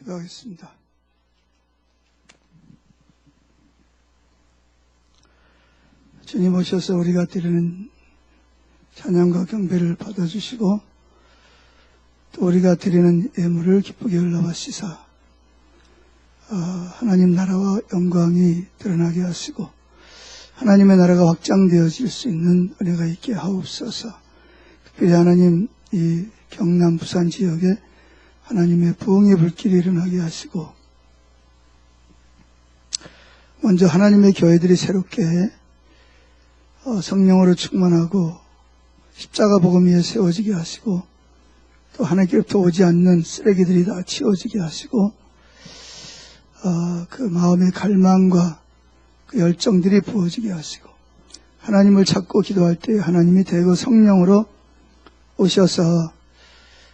기도하겠습니다. 주님 오셔서 우리가 드리는 찬양과 경배를 받아주시고 또 우리가 드리는 예물을 기쁘게 흘러가시사 하나님 나라와 영광이 드러나게 하시고 하나님의 나라가 확장되어질 수 있는 은혜가 있게 하옵소서. 특별히 하나님 이 경남 부산 지역에 하나님의 부흥의 불길이 일어나게 하시고 먼저 하나님의 교회들이 새롭게 성령으로 충만하고 십자가 복음 위에 세워지게 하시고 또 하나님께로부터 오지 않는 쓰레기들이 다 치워지게 하시고 그 마음의 갈망과 그 열정들이 부어지게 하시고 하나님을 찾고 기도할 때 하나님이 대거 성령으로 오셔서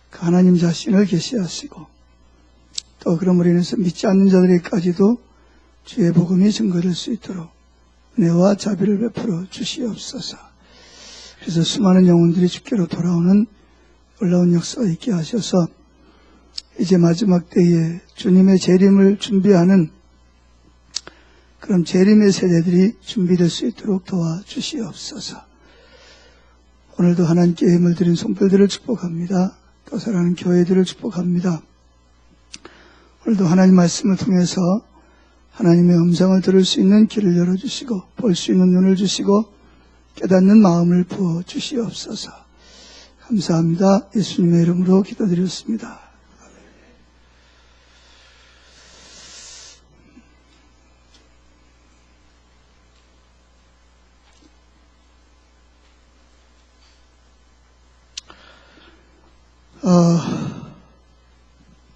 그 하나님 자신을 계시하시고 또 그러므로 인해서 믿지 않는 자들에게까지도 주의 복음이 증거될 수 있도록 은혜와 자비를 베풀어 주시옵소서. 그래서 수많은 영혼들이 주께로 돌아오는 놀라운 역사가 있게 하셔서 이제 마지막 때에 주님의 재림을 준비하는 그런 재림의 세대들이 준비될 수 있도록 도와주시옵소서. 오늘도 하나님께 예물 드린 성도들을 축복합니다. 또 사랑하는 교회들을 축복합니다. 오늘도 하나님 말씀을 통해서 하나님의 음성을 들을 수 있는 길을 열어주시고 볼 수 있는 눈을 주시고 깨닫는 마음을 부어주시옵소서. 감사합니다. 예수님의 이름으로 기도드렸습니다.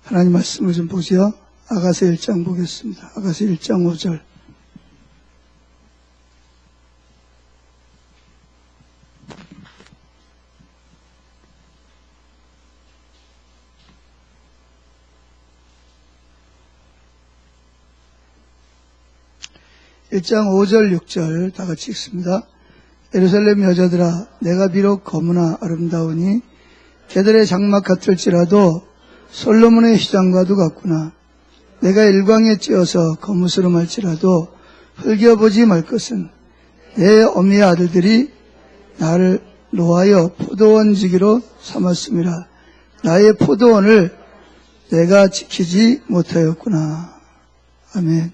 하나님 말씀을 좀 보죠. 아가서 1장 보겠습니다. 아가서 1장 5절. (1장 5절 6절) 다 같이 읽습니다. 예루살렘 여자들아 내가 비록 거무나 아름다우니 개들의 장막 같을지라도 솔로몬의 휘장과도 같구나. 내가 일광에 찧어서 거무스름할지라도 흘겨보지 말 것은 내 어미의 아들들이 나를 노하여 포도원 지기로 삼았음이라. 나의 포도원을 내가 지키지 못하였구나. 아멘.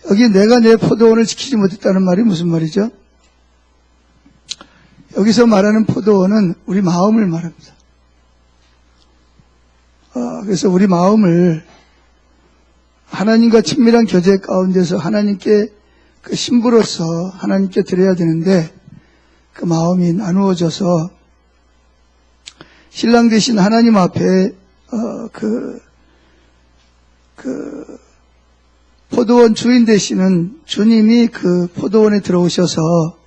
여기 내가 내 포도원을 지키지 못했다는 말이 무슨 말이죠? 여기서 말하는 포도원은 우리 마음을 말합니다. 그래서 우리 마음을 하나님과 친밀한 교제 가운데서 하나님께 그 신부로서 하나님께 드려야 되는데 그 마음이 나누어져서 신랑 되신 하나님 앞에 포도원 주인 되시는 주님이 그 포도원에 들어오셔서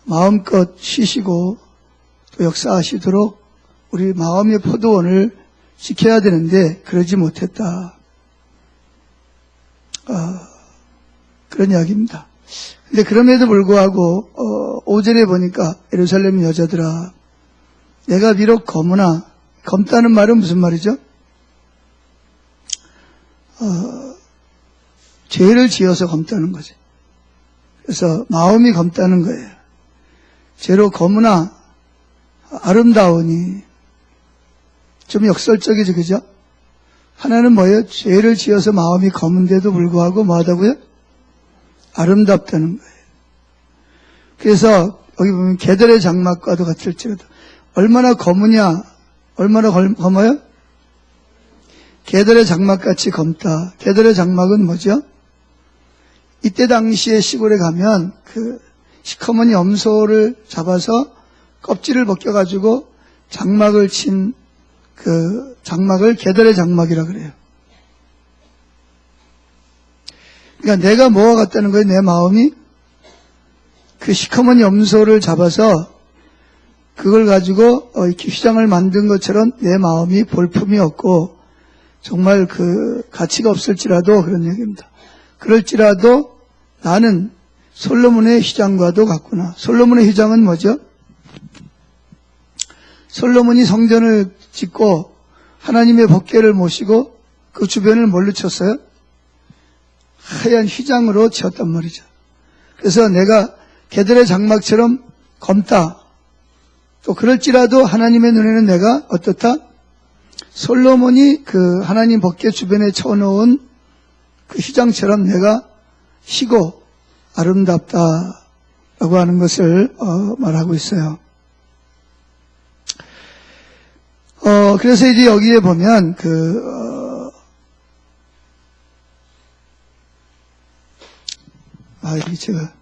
마음껏 쉬시고 또 역사하시도록 우리 마음의 포도원을 지켜야 되는데 그러지 못했다. 그런 이야기입니다. 근데 그럼에도 불구하고 5절에 보니까 예루살렘 여자들아 내가 비록 검으나 검다는 말은 무슨 말이죠? 죄를 지어서 검다는 거죠. 그래서 마음이 검다는 거예요. 죄로 검으나 아름다우니 좀 역설적이죠, 그죠? 하나는 뭐예요? 죄를 지어서 마음이 검은데도 불구하고 뭐하다고요? 아름답다는 거예요. 그래서 여기 보면 개들의 장막과도 같을지라도 얼마나 검으냐, 얼마나 검어요? 개들의 장막같이 검다. 개들의 장막은 뭐죠? 이때 당시에 시골에 가면 그 시커먼 염소를 잡아서 껍질을 벗겨가지고 장막을 친 그 장막을 개들의 장막이라 그래요. 그러니까 내가 뭐와 같다는 거예요? 내 마음이 그 시커먼 염소를 잡아서 그걸 가지고 이렇게 휘장을 만든 것처럼 내 마음이 볼품이 없고 정말 그 가치가 없을지라도 그런 얘기입니다. 그럴지라도 나는 솔로몬의 휘장과도 같구나. 솔로몬의 휘장은 뭐죠? 솔로몬이 성전을 짓고 하나님의 법궤를 모시고 그 주변을 뭘로 쳤어요? 하얀 휘장으로 쳤단 말이죠. 그래서 내가 개들의 장막처럼 검다. 또 그럴지라도 하나님의 눈에는 내가 어떻다? 솔로몬이 그 하나님 법궤 주변에 쳐놓은 그 휘장처럼 내가 희고 아름답다라고 하는 것을 말하고 있어요. 그래서 이제 여기에 보면 이게 제가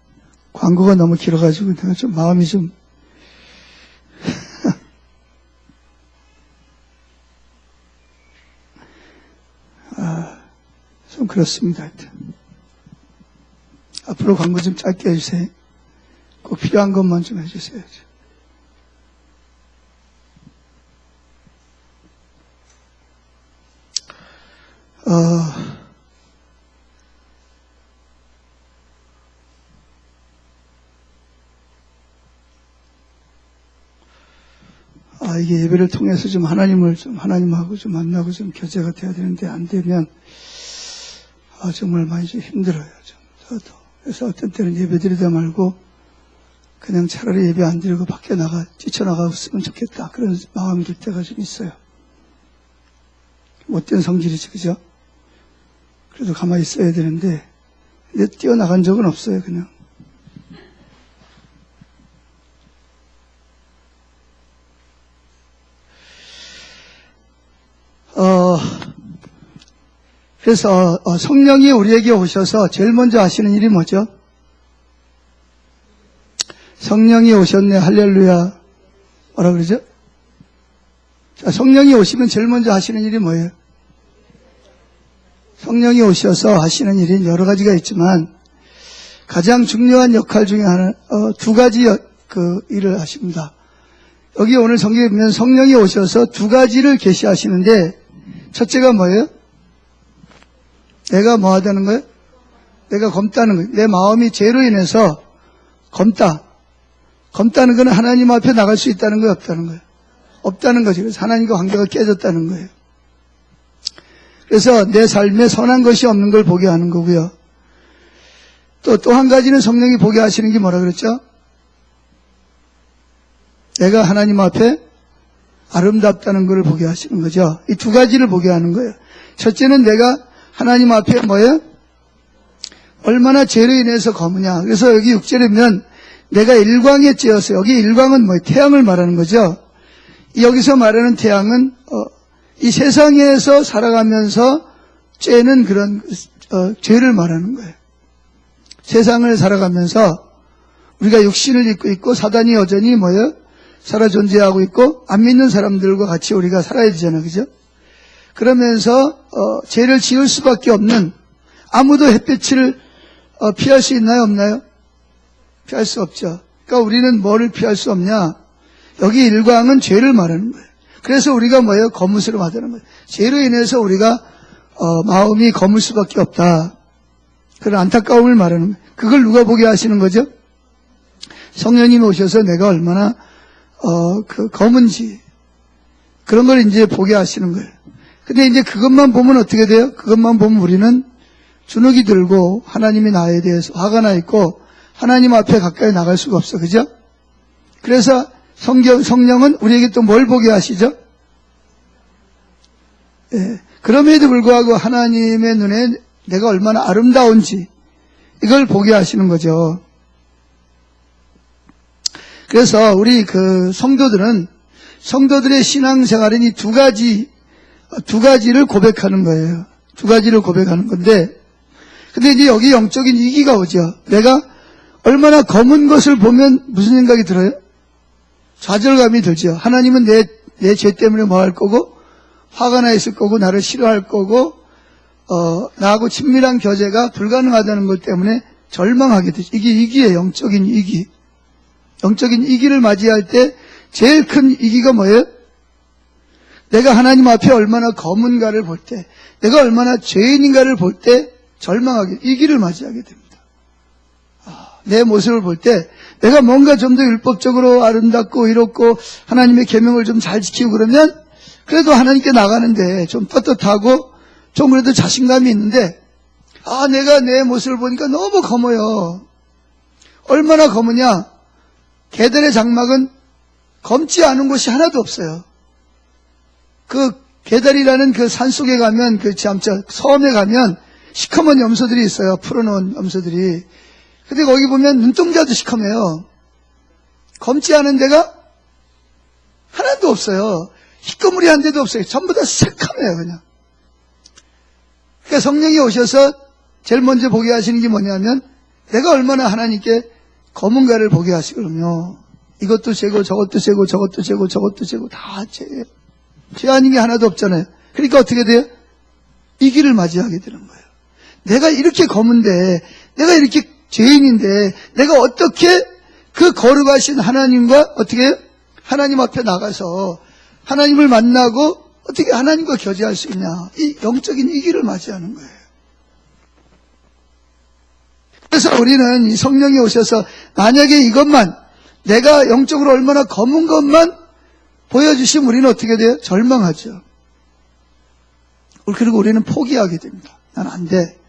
광고가 너무 길어가지고 내가 좀 마음이 좀 좀 그렇습니다. 하여튼. 앞으로 광고 좀 짧게 해주세요. 꼭 필요한 것만 좀 해주세요. 이게 예배를 통해서 좀 하나님하고 좀 만나고 좀 교제가 돼야 되는데 안 되면, 정말 많이 좀 힘들어요. 저도. 그래서 어떤 때는 예배 드리다 말고 그냥 차라리 예배 안 드리고 밖에 뛰쳐나갔으면 좋겠다. 그런 마음이 들 때가 좀 있어요. 못된 성질이지, 그죠? 그래도 가만히 있어야 되는데, 근데 뛰어나간 적은 없어요, 그냥. 그래서 성령이 우리에게 오셔서 제일 먼저 하시는 일이 뭐죠? 성령이 오셨네, 할렐루야. 뭐라 그러죠? 자, 성령이 오시면 제일 먼저 하시는 일이 뭐예요? 성령이 오셔서 하시는 일이 여러 가지가 있지만 가장 중요한 역할 중에 하나, 두 가지 일을 하십니다. 여기 오늘 성경에 보면 성령이 오셔서 두 가지를 계시하시는데, 첫째가 뭐예요? 내가 뭐 하다는 거예요? 내가 검다는 거예요. 내 마음이 죄로 인해서 검다. 검다는 건 하나님 앞에 나갈 수 있다는 거예요? 없다는 거예요? 없다는 거죠. 그래서 하나님과 관계가 깨졌다는 거예요. 그래서 내 삶에 선한 것이 없는 걸 보게 하는 거고요. 또 한 가지는 성령이 보게 하시는 게 뭐라 그랬죠? 내가 하나님 앞에 아름답다는 걸 보게 하시는 거죠. 이 두 가지를 보게 하는 거예요. 첫째는 내가 하나님 앞에 뭐예요? 얼마나 죄로 인해서 검으냐. 그래서 여기 6절에 보면 내가 일광에 찌어서, 여기 일광은 뭐예요? 태양을 말하는 거죠. 여기서 말하는 태양은 이 세상에서 살아가면서 쬐는 그런 죄를 말하는 거예요. 세상을 살아가면서 우리가 육신을 입고 있고 사단이 여전히 뭐예요? 살아 존재하고 있고 안 믿는 사람들과 같이 우리가 살아야 되잖아요. 그죠? 그러면서 죄를 지을 수밖에 없는, 아무도 햇빛을 피할 수 있나요? 없나요? 피할 수 없죠. 그러니까 우리는 뭐를 피할 수 없냐? 여기 일광은 죄를 말하는 거예요. 그래서 우리가 뭐예요? 거뭇으로 말하는 거예요. 죄로 인해서 우리가 마음이 거물 수밖에 없다. 그런 안타까움을 말하는 거예요. 그걸 누가 보게 하시는 거죠? 성령님이 오셔서 내가 얼마나 검은지 그런 걸 이제 보게 하시는 거예요. 근데 이제 그것만 보면 어떻게 돼요? 그것만 보면 우리는 주눅이 들고 하나님이 나에 대해서 화가 나 있고 하나님 앞에 가까이 나갈 수가 없어. 그죠? 그래서 성령은 우리에게 또 뭘 보게 하시죠? 예, 그럼에도 불구하고 하나님의 눈에 내가 얼마나 아름다운지 이걸 보게 하시는 거죠. 그래서 우리 성도들의 신앙생활은 이 두 가지를 고백하는 거예요. 두 가지를 고백하는 건데, 근데 이제 여기 영적인 이기가 오죠. 내가 얼마나 검은 것을 보면 무슨 생각이 들어요? 좌절감이 들죠. 하나님은 내 죄 때문에 뭐 할 거고, 화가 나 있을 거고, 나를 싫어할 거고, 나하고 친밀한 교제가 불가능하다는 것 때문에 절망하게 되죠. 이게 이기예요. 영적인 이기. 영적인 이기를 맞이할 때 제일 큰 이기가 뭐예요? 내가 하나님 앞에 얼마나 검은가를 볼 때, 내가 얼마나 죄인인가를 볼 때 절망하게, 이기를 맞이하게 됩니다. 내 모습을 볼 때 내가 뭔가 좀 더 율법적으로 아름답고 이롭고 하나님의 계명을 좀 잘 지키고 그러면 그래도 하나님께 나가는데 좀 떳떳하고 좀 그래도 자신감이 있는데, 내가 내 모습을 보니까 너무 검어요. 얼마나 검으냐? 계달의 장막은 검지 않은 곳이 하나도 없어요. 그 계달이라는 그 산속에 가면, 섬에 가면 시커먼 염소들이 있어요. 풀어놓은 염소들이. 근데 거기 보면 눈동자도 시커매요. 검지 않은 데가 하나도 없어요. 희꺼무리 한 데도 없어요. 전부 다 새카매요, 그냥. 그러니까 성령이 오셔서 제일 먼저 보게 하시는 게 뭐냐면, 내가 얼마나 하나님께 검은가를 보게 하시거든요. 이것도 죄고, 저것도 죄고, 저것도 죄고, 저것도 죄고, 다 죄예요. 죄 아닌 게 하나도 없잖아요. 그러니까 어떻게 돼요? 이 길을 맞이하게 되는 거예요. 내가 이렇게 검은데, 내가 이렇게 죄인인데, 내가 어떻게 그 거룩하신 하나님과 어떻게 해요? 하나님 앞에 나가서 하나님을 만나고 어떻게 하나님과 교제할 수 있냐. 이 영적인 이 길을 맞이하는 거예요. 그래서 우리는 이 성령이 오셔서 만약에 이것만, 내가 영적으로 얼마나 검은 것만 보여주시면 우리는 어떻게 돼요? 절망하죠. 그리고 우리는 포기하게 됩니다. 난 안 돼.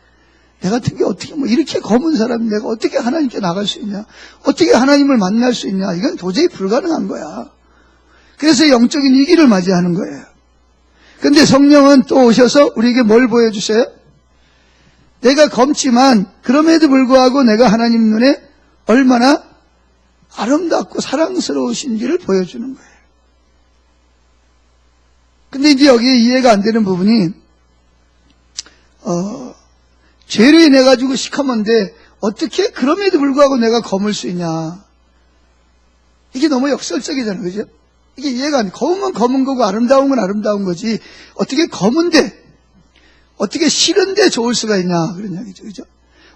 내가 어떻게 이렇게 검은 사람이 내가 어떻게 하나님께 나갈 수 있냐? 어떻게 하나님을 만날 수 있냐? 이건 도저히 불가능한 거야. 그래서 영적인 위기를 맞이하는 거예요. 근데 성령은 또 오셔서 우리에게 뭘 보여주셔요? 내가 검지만 그럼에도 불구하고 내가 하나님 눈에 얼마나 아름답고 사랑스러우신지를 보여주는 거예요. 근데 이제 여기에 이해가 안 되는 부분이 죄로 인해 가지고 시커먼데 어떻게 그럼에도 불구하고 내가 검을 수 있냐? 이게 너무 역설적이잖아요, 그죠? 이게 이해가 안 돼. 검으면 검은 거고 아름다운 건 아름다운 거지. 어떻게 검은데, 어떻게 싫은데 좋을 수가 있냐 그런 이야기죠, 그죠?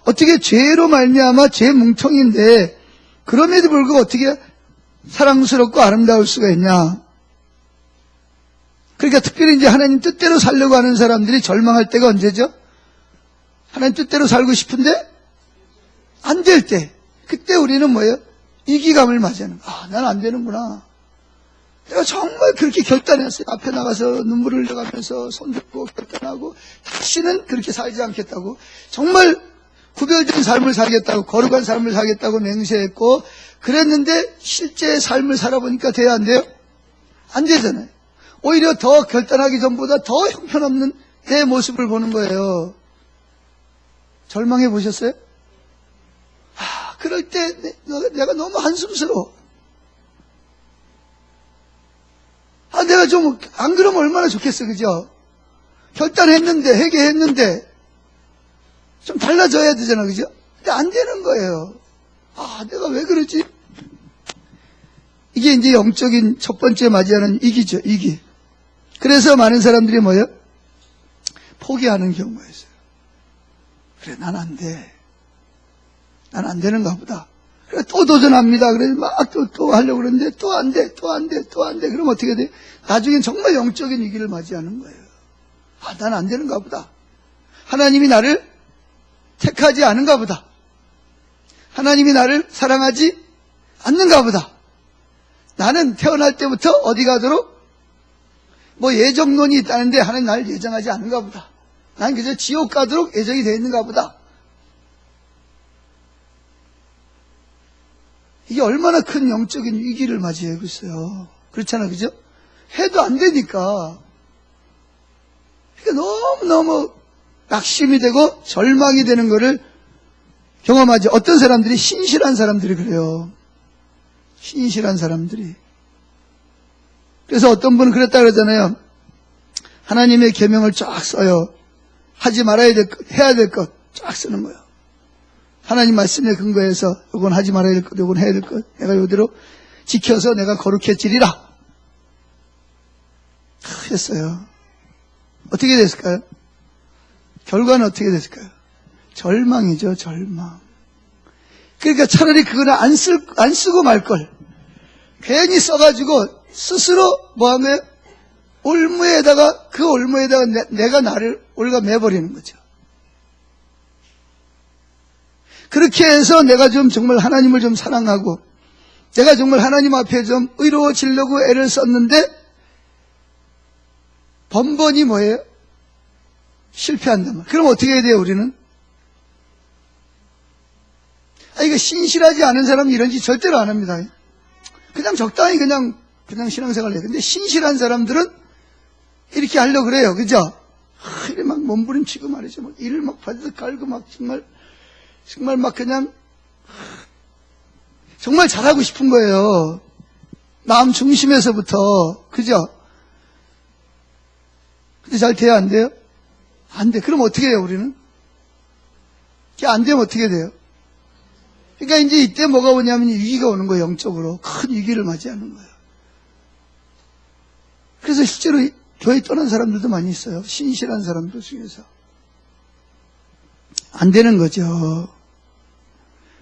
어떻게 죄로 말미암아 죄 뭉텅인데 그럼에도 불구하고 어떻게 사랑스럽고 아름다울 수가 있냐? 그러니까 특별히 이제 하나님 뜻대로 살려고 하는 사람들이 절망할 때가 언제죠? 하나님 뜻대로 살고 싶은데 안 될 때, 그때 우리는 뭐예요? 이기감을 맞이하는 거예요. 난 안 되는구나. 내가 정말 그렇게 결단했어요. 앞에 나가서 눈물을 흘려가면서 손들고 결단하고 다시는 그렇게 살지 않겠다고, 정말 구별된 삶을 살겠다고, 거룩한 삶을 살겠다고 맹세했고 그랬는데 실제 삶을 살아보니까 돼야 안 돼요? 안 되잖아요. 오히려 더 결단하기 전보다 더 형편없는 내 모습을 보는 거예요. 절망해 보셨어요? 그럴 때 내가 너무 한숨스러워. 내가 좀 안 그러면 얼마나 좋겠어, 그죠? 결단했는데, 회개했는데 좀 달라져야 되잖아, 그죠? 근데 안 되는 거예요. 내가 왜 그러지? 이게 이제 영적인 첫 번째 맞이하는 이기죠, 이기. 그래서 많은 사람들이 뭐예요? 포기하는 경우가 있어요. 그래, 난 안 돼. 난 안 되는가 보다. 그래, 또 도전합니다. 그래서 막 또 하려고 그러는데 또 안 돼, 또 안 돼, 또 안 돼. 그럼 어떻게 돼? 나중엔 정말 영적인 위기를 맞이하는 거예요. 난 안 되는가 보다. 하나님이 나를 택하지 않은가 보다. 하나님이 나를 사랑하지 않는가 보다. 나는 태어날 때부터 어디 가도록 예정론이 있다는데 하나님 나를 예정하지 않은가 보다. 난 그저 지옥 가도록 예정이 되어 있는가 보다. 이게 얼마나 큰 영적인 위기를 맞이하고 있어요. 그렇잖아, 그죠? 해도 안 되니까. 그러니까 너무너무 낙심이 되고 절망이 되는 거를 경험하지. 어떤 사람들이, 신실한 사람들이 그래요. 신실한 사람들이. 그래서 어떤 분은 그랬다 그러잖아요. 하나님의 계명을 쫙 써요. 하지 말아야 될 것, 해야 될 것 쫙 쓰는 거예요. 하나님 말씀에 근거해서 이건 하지 말아야 될 것, 이건 해야 될 것, 내가 이대로 지켜서 내가 거룩해지리라 했어요. 어떻게 됐을까요? 결과는 어떻게 됐을까요? 절망이죠, 절망. 그러니까 차라리 그거는 안 쓰고 말걸. 괜히 써가지고 스스로 뭐한 거예요? 올무에다가, 그 올무에다가 내가 나를 올가매버리는 거죠. 그렇게 해서 내가 좀 정말 하나님을 좀 사랑하고, 내가 정말 하나님 앞에 좀 의로워지려고 애를 썼는데, 번번이 뭐예요? 실패한단 말이에요. 그럼 어떻게 해야 돼요, 우리는? 이거 신실하지 않은 사람은 이런 짓 절대로 안 합니다. 그냥 적당히 그냥 신앙생활을 해요. 근데 신실한 사람들은 이렇게 하려고 그래요. 그죠? 이래 막 몸부림치고 말이죠. 막 일을 막 바지락 갈고 막 정말 막 그냥 정말 잘하고 싶은 거예요. 마음 중심에서부터. 그죠? 근데 잘 돼야 안 돼요? 안 돼. 그럼 어떻게 해요, 우리는? 그게 안 되면 어떻게 돼요? 그러니까 이제 이때 뭐가 오냐면 위기가 오는 거예요, 영적으로. 큰 위기를 맞이하는 거예요. 그래서 실제로 교회 떠난 사람들도 많이 있어요. 신실한 사람들 중에서. 안 되는 거죠.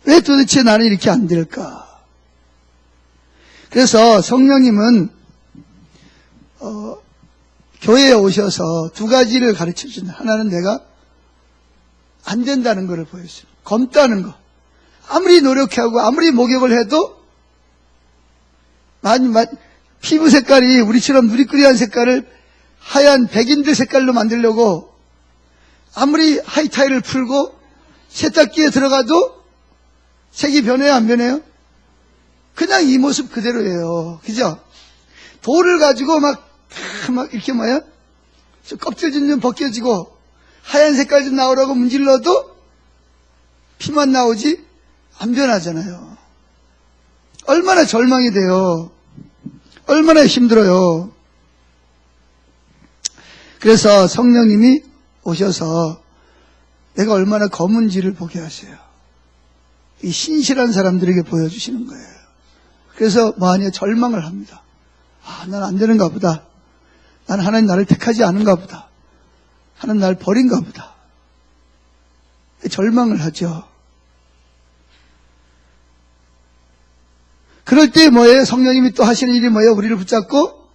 왜 도대체 나는 이렇게 안 될까? 그래서 성령님은 교회에 오셔서 두 가지를 가르쳐 준다. 하나는 내가 안 된다는 것을 보여줘요. 검다는 거. 아무리 노력하고 아무리 목욕을 해도 피부 색깔이 우리처럼 누리끼리한 색깔을 하얀 백인들 색깔로 만들려고 아무리 하이타일을 풀고 세탁기에 들어가도 색이 변해요, 안 변해요? 그냥 이 모습 그대로예요. 그죠? 돌을 가지고 막 이렇게 껍질 좀 벗겨지고 하얀 색깔 좀 나오라고 문질러도 피만 나오지 안 변하잖아요. 얼마나 절망이 돼요. 얼마나 힘들어요. 그래서 성령님이 오셔서 내가 얼마나 검은지를 보게 하세요. 이 신실한 사람들에게 보여주시는 거예요. 그래서 뭐하냐, 절망을 합니다. 난 안 되는가 보다. 난 하나님 나를 택하지 않은가 보다. 하나님 나를 버린가 보다. 절망을 하죠. 그럴 때 뭐예요? 성령님이 또 하시는 일이 뭐예요? 우리를 붙잡고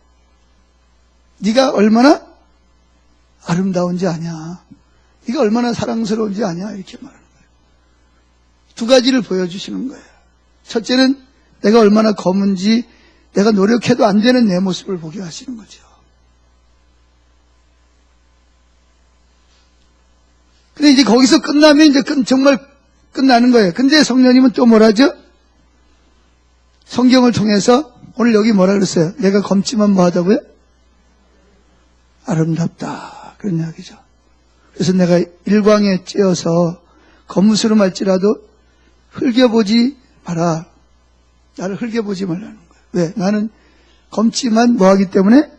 네가 얼마나 아름다운지 아냐, 네가 얼마나 사랑스러운지 아냐, 이렇게 말하는 거예요. 두 가지를 보여주시는 거예요. 첫째는 내가 얼마나 검은지, 내가 노력해도 안 되는 내 모습을 보게 하시는 거죠. 근데 이제 거기서 끝나면 이제 정말 끝나는 거예요. 근데 성령님은 또 뭐라죠? 성경을 통해서 오늘 여기 뭐라 그랬어요? 내가 검지만 뭐하다고요? 아름답다. 그런 이야기죠. 그래서 내가 일광에 찧어서 거무스름할지라도 흘겨보지 마라. 나를 흘겨보지 말라는 거예요. 왜? 나는 검지만 뭐하기 때문에?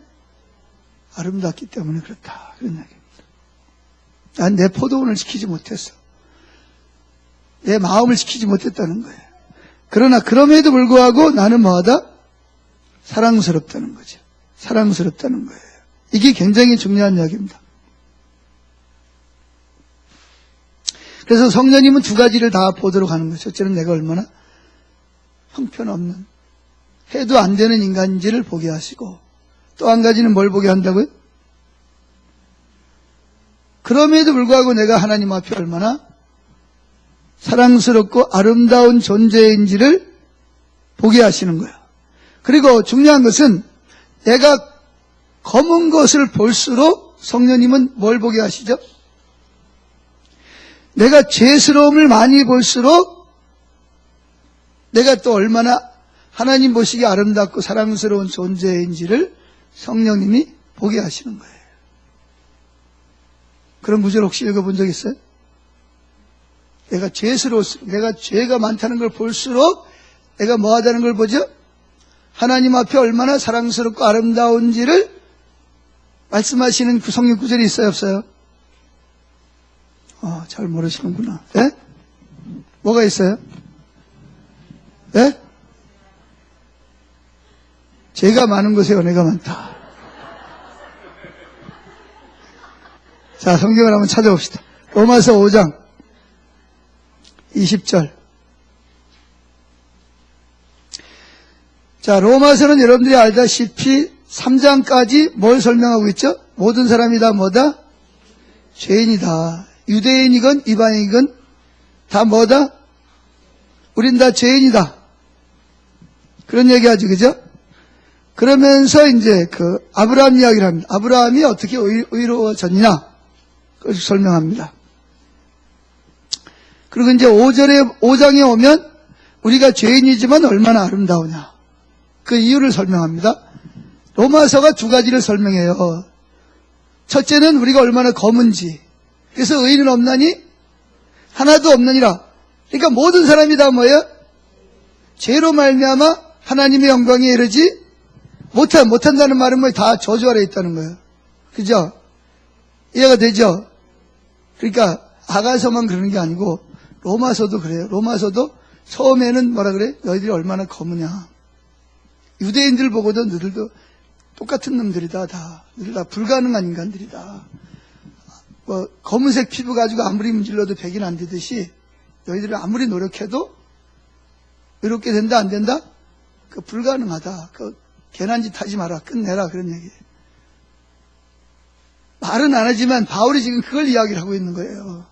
아름답기 때문에 그렇다. 그런 이야기입니다. 난 내 포도원을 지키지 못했어. 내 마음을 지키지 못했다는 거예요. 그러나 그럼에도 불구하고 나는 뭐하다? 사랑스럽다는 거죠. 사랑스럽다는 거예요. 이게 굉장히 중요한 이야기입니다. 그래서 성령님은 두 가지를 다 보도록 하는 거죠. 첫째는 내가 얼마나 형편없는, 해도 안 되는 인간인지를 보게 하시고, 또 한 가지는 뭘 보게 한다고요? 그럼에도 불구하고 내가 하나님 앞에 얼마나 사랑스럽고 아름다운 존재인지를 보게 하시는 거예요. 그리고 중요한 것은 내가 검은 것을 볼수록 성령님은 뭘 보게 하시죠? 내가 죄스러움을 많이 볼수록 내가 또 얼마나 하나님 보시기에 아름답고 사랑스러운 존재인지를 성령님이 보게 하시는 거예요. 그런 구절 혹시 읽어본 적 있어요? 내가 죄스러울수록, 내가 죄가 많다는 걸 볼수록 내가 뭐하다는 걸 보죠? 하나님 앞에 얼마나 사랑스럽고 아름다운지를 말씀하시는 성경 구절이 있어요, 없어요? 잘 모르시는구나. 예? 뭐가 있어요? 예? 죄가 많은 곳에 은혜가 많다. 자, 성경을 한번 찾아봅시다. 로마서 5장 20절. 자, 로마서는 여러분들이 알다시피 3장까지 뭘 설명하고 있죠? 모든 사람이 다 뭐다? 죄인이다. 유대인이건 이방인이건 다 뭐다? 우린 다 죄인이다. 그런 얘기하죠, 그죠? 그러면서 이제 아브라함 이야기를 합니다. 아브라함이 어떻게 의로워졌냐? 그걸 설명합니다. 그리고 이제 5장에 오면 우리가 죄인이지만 얼마나 아름다우냐. 그 이유를 설명합니다. 로마서가 두 가지를 설명해요. 첫째는 우리가 얼마나 검은지. 그래서 의인은 없나니? 하나도 없느니라. 그러니까 모든 사람이 다 뭐예요? 죄로 말미암아 하나님의 영광에 이르지 못한다는 말은 뭐 다 저주 아래 있다는 거예요. 그죠? 이해가 되죠? 그러니까 아가서만 그러는 게 아니고 로마서도 그래요. 로마서도 처음에는 뭐라 그래? 너희들이 얼마나 검으냐. 유대인들 보고도 너희들도 똑같은 놈들이다. 너희들 다 불가능한 인간들이다. 뭐 검은색 피부 가지고 아무리 문질러도 백인 안 되듯이 너희들이 아무리 노력해도 의롭게 된다 안 된다? 그 불가능하다. 그 괜한 짓 하지 마라. 끝내라. 그런 얘기예요. 말은 안 하지만 바울이 지금 그걸 이야기를 하고 있는 거예요.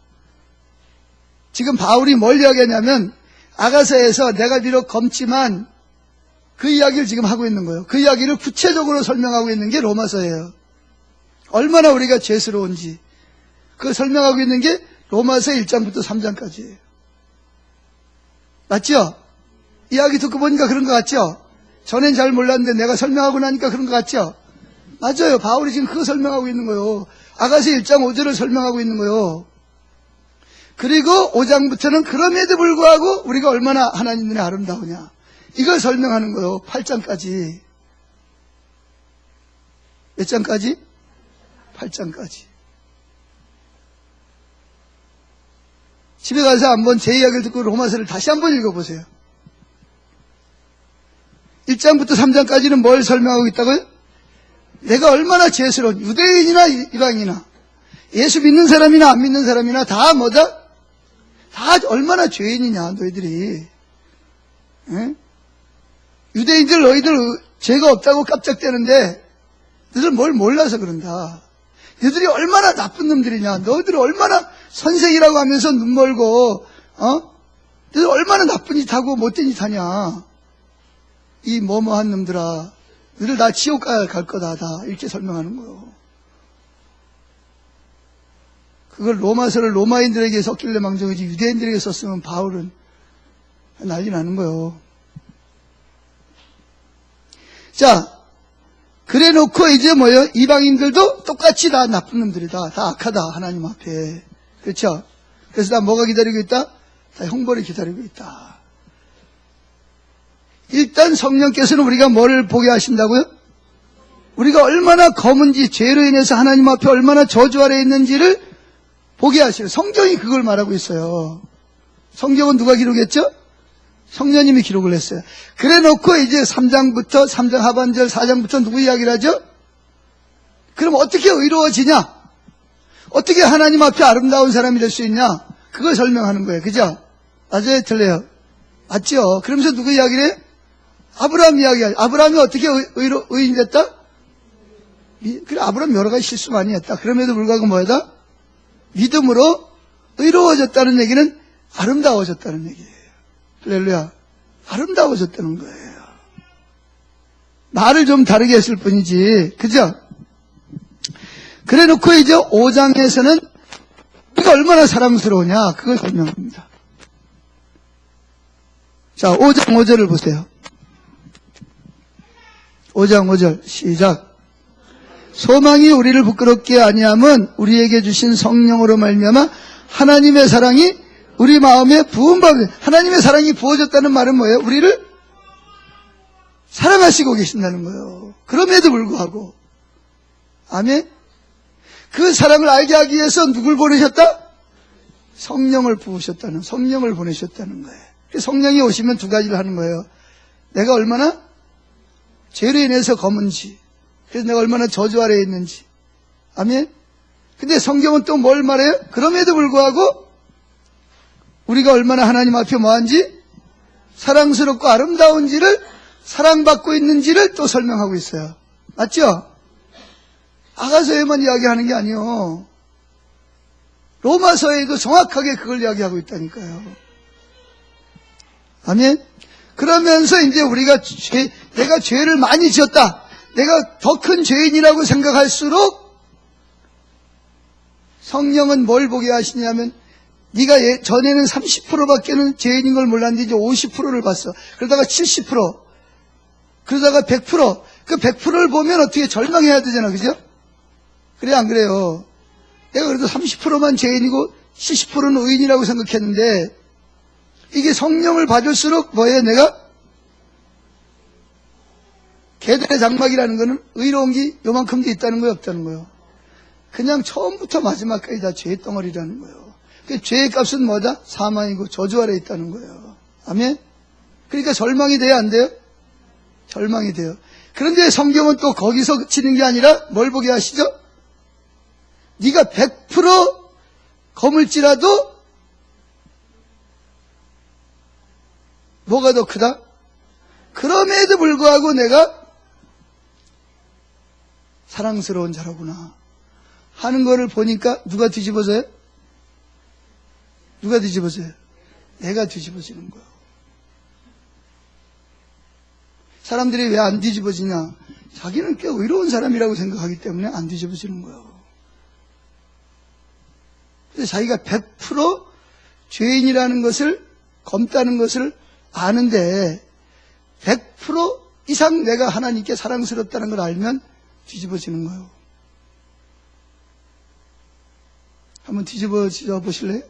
지금 바울이 뭘 이야기하냐면 아가서에서 내가 비록 검지만 그 이야기를 지금 하고 있는 거예요. 그 이야기를 구체적으로 설명하고 있는 게 로마서예요. 얼마나 우리가 죄스러운지 그걸 설명하고 있는 게 로마서 1장부터 3장까지예요. 맞죠? 이야기 듣고 보니까 그런 것 같죠? 전엔 잘 몰랐는데 내가 설명하고 나니까 그런 것 같죠? 맞아요. 바울이 지금 그거 설명하고 있는 거예요. 아가서 1장 5절을 설명하고 있는 거예요. 그리고 5장부터는 그럼에도 불구하고 우리가 얼마나 하나님 눈에 아름다우냐. 이걸 설명하는 거예요. 8장까지. 몇 장까지? 8장까지. 집에 가서 한번 제 이야기를 듣고 로마서를 다시 한번 읽어보세요. 1장부터 3장까지는 뭘 설명하고 있다고요? 내가 얼마나 죄스러운 유대인이나 이방이나 예수 믿는 사람이나 안 믿는 사람이나 다 뭐다? 다 얼마나 죄인이냐 너희들이. 에? 유대인들 너희들 죄가 없다고 깜짝대는데 너희들 뭘 몰라서 그런다. 너희들이 얼마나 나쁜 놈들이냐. 너희들이 얼마나 선생이라고 하면서 눈 멀고 너희들 얼마나 나쁜 짓 하고 못된 짓 하냐. 이 뭐뭐한 놈들아 너희들 다 지옥 갈 거다. 다 이렇게 설명하는 거예요. 그걸 로마서를 로마인들에게 썼길래 망정이지 유대인들에게 썼으면 바울은 난리 나는 거예요. 자, 그래 놓고 이제 뭐예요? 이방인들도 똑같이 다 나쁜 놈들이다. 다 악하다. 하나님 앞에. 그렇죠? 그래서 다 뭐가 기다리고 있다? 다 형벌이 기다리고 있다. 일단 성령께서는 우리가 뭘 보게 하신다고요? 우리가 얼마나 검은지 죄로 인해서 하나님 앞에 얼마나 저주 아래 있는지를 보게 하시는 성경이 그걸 말하고 있어요. 성경은 누가 기록했죠? 성령님이 기록을 했어요. 그래 놓고 이제 3장부터 3장 하반절 4장부터 누구 이야기를 하죠? 그럼 어떻게 의로워지냐? 어떻게 하나님 앞에 아름다운 사람이 될 수 있냐? 그걸 설명하는 거예요. 그죠? 맞아요? 틀려요? 맞죠? 그러면서 누구 이야기를 해요? 아브라함 이야기하죠. 아브라함이 어떻게 의인이 됐다? 그래, 아브라함 여러 가지 실수 많이 했다. 그럼에도 불구하고 뭐였다? 믿음으로 의로워졌다는 얘기는 아름다워졌다는 얘기예요. 할렐루야. 아름다워졌다는 거예요. 말을 좀 다르게 했을 뿐이지. 그죠? 그래 놓고 이제 5장에서는 우리가 얼마나 사랑스러우냐. 그걸 설명합니다. 자, 5장 5절을 보세요. 5장 5절 시작. 소망이 우리를 부끄럽게 아니함은 우리에게 주신 성령으로 말미암아 하나님의 사랑이 우리 마음에 부음받는 하나님의 사랑이 부어졌다는 말은 뭐예요? 우리를 사랑하시고 계신다는 거예요. 그럼에도 불구하고 아멘. 그 사랑을 알게 하기 위해서 누굴 보내셨다? 성령을 부으셨다는 성령을 보내셨다는 거예요. 성령이 오시면 두 가지를 하는 거예요. 내가 얼마나 죄로 인해서 검은지 그래서 내가 얼마나 저주 아래에 있는지. 아멘. 근데 성경은 또 뭘 말해요? 그럼에도 불구하고 우리가 얼마나 하나님 앞에 뭐한지 사랑스럽고 아름다운지를 사랑받고 있는지를 또 설명하고 있어요. 맞죠? 아가서에만 이야기하는 게 아니에요. 로마서에도 정확하게 그걸 이야기하고 있다니까요. 아멘. 그러면서 이제 우리가 내가 죄를 많이 지었다. 내가 더 큰 죄인이라고 생각할수록 성령은 뭘 보게 하시냐면 네가 전에는 30%밖에는 죄인인 걸 몰랐는데 이제 50%를 봤어. 그러다가 70%, 그러다가 100%. 그 100%를 보면 어떻게 절망해야 되잖아, 그죠? 그래 안 그래요? 내가 그래도 30%만 죄인이고 70%는 의인이라고 생각했는데 이게 성령을 받을수록 뭐예요? 내가 계단의 장막이라는 거는 의로운 게 요만큼도 있다는 거예요, 없다는 거예요? 그냥 처음부터 마지막까지 다 죄의 덩어리라는 거예요. 그 죄의 값은 뭐다? 사망이고 저주 아래 있다는 거예요. 아멘? 그러니까 절망이 돼야 안 돼요? 절망이 돼요. 그런데 성경은 또 거기서 그치는 게 아니라 뭘 보게 하시죠? 네가 100% 거물지라도 뭐가 더 크다? 그럼에도 불구하고 내가 사랑스러운 자로구나 하는 거를 보니까 누가 뒤집어져요? 누가 뒤집어져요? 내가 뒤집어지는 거예요. 사람들이 왜 안 뒤집어지냐? 자기는 꽤 의로운 사람이라고 생각하기 때문에 안 뒤집어지는 거예요. 그래서 자기가 100% 죄인이라는 것을, 검다는 것을 아는데 100% 이상 내가 하나님께 사랑스럽다는 걸 알면 뒤집어지는 거예요. 한번 뒤집어져 보실래요?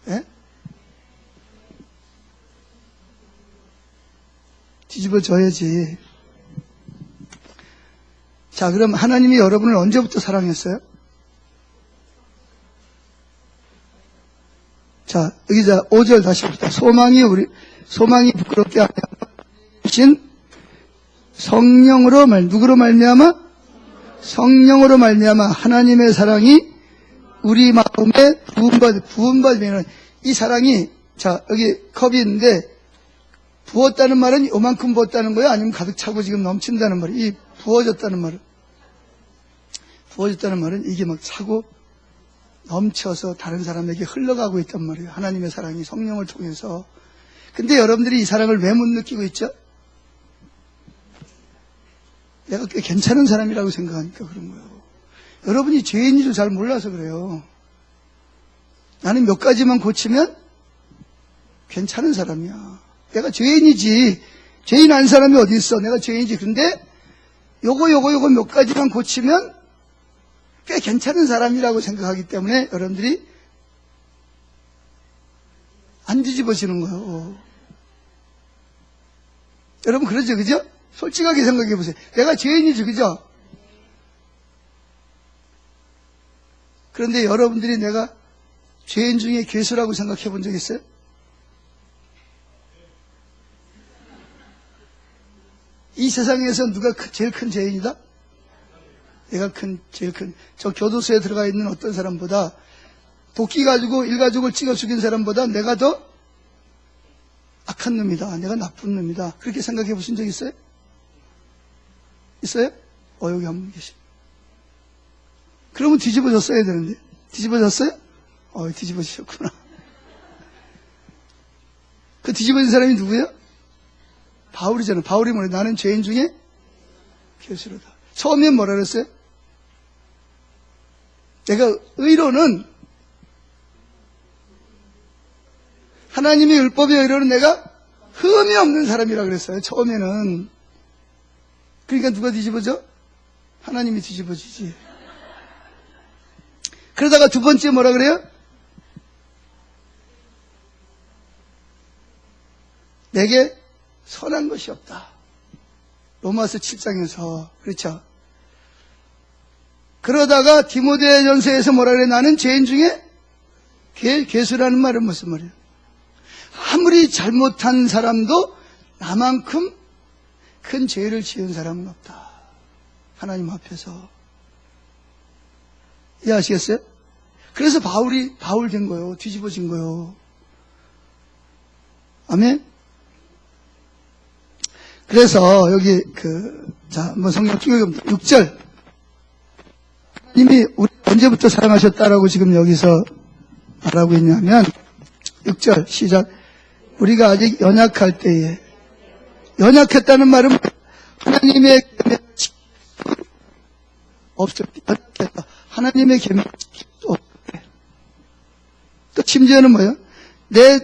예? 뒤집어져야지. 자, 그럼 하나님이 여러분을 언제부터 사랑했어요? 자, 여기 5절 다시 봅시다. 소망이 부끄럽게 하신 성령으로 누구로 말미암아? 성령으로 말미암아 하나님의 사랑이 우리 마음에 부음받으면 이 사랑이, 자, 여기 컵이 있는데 부었다는 말은 요만큼 부었다는 거예요? 아니면 가득 차고 지금 넘친다는 말이에요? 이 부어졌다는 말은 이게 막 차고 넘쳐서 다른 사람에게 흘러가고 있단 말이에요. 하나님의 사랑이 성령을 통해서. 근데 여러분들이 이 사랑을 왜 못 느끼고 있죠? 내가 꽤 괜찮은 사람이라고 생각하니까 그런 거예요. 여러분이 죄인인 줄 잘 몰라서 그래요. 나는 몇 가지만 고치면 괜찮은 사람이야. 내가 죄인이지. 죄인 아닌 사람이 어디 있어? 내가 죄인이지. 근데 요거 몇 가지만 고치면 꽤 괜찮은 사람이라고 생각하기 때문에 여러분들이 안 뒤집어지는 거예요. 여러분 그러죠, 그죠? 솔직하게 생각해 보세요. 내가 죄인이지, 그죠? 그런데 여러분들이 내가 죄인 중에 괴수라고 생각해 본 적 있어요? 이 세상에서 누가 제일 큰 죄인이다? 내가 제일 큰, 저 교도소에 들어가 있는 어떤 사람보다, 도끼 가지고 일가족을 찍어 죽인 사람보다 내가 더 악한 놈이다. 내가 나쁜 놈이다. 그렇게 생각해 보신 적 있어요? 있어요? 여기 한 분 계십니다. 그러면 뒤집어졌어야 되는데. 뒤집어졌어요? 뒤집어지셨구나. 그 뒤집어진 사람이 누구예요? 바울이잖아. 바울이 뭐래? 나는 죄인 중에 괴수로다. 처음엔 뭐라 그랬어요? 내가 의로는, 하나님의 율법의 의로는 내가 흠이 없는 사람이라 그랬어요. 처음에는. 그러니까 누가 뒤집어져? 하나님이 뒤집어지지. 그러다가 두 번째 뭐라 그래요? 내게 선한 것이 없다. 로마서 7장에서. 그렇죠? 그러다가 디모데전서에서 뭐라 그래? 나는 죄인 중에 괴수라는 말은 무슨 말이에요? 아무리 잘못한 사람도 나만큼 큰 죄를 지은 사람은 없다. 하나님 앞에서. 이해하시겠어요? 그래서 바울 된 거예요. 뒤집어진 거예요. 아멘? 그래서 여기 한번 성경 쭉 읽어봅니다. 6절. 하나님이 우리 언제부터 사랑하셨다라고 지금 여기서 말하고 있냐면 6절 시작. 우리가 아직 연약할 때에, 연약했다는 말은 하나님의 없었다. 연약했다. 하나님의 계명 없대. 또 심지어는 뭐예요? 내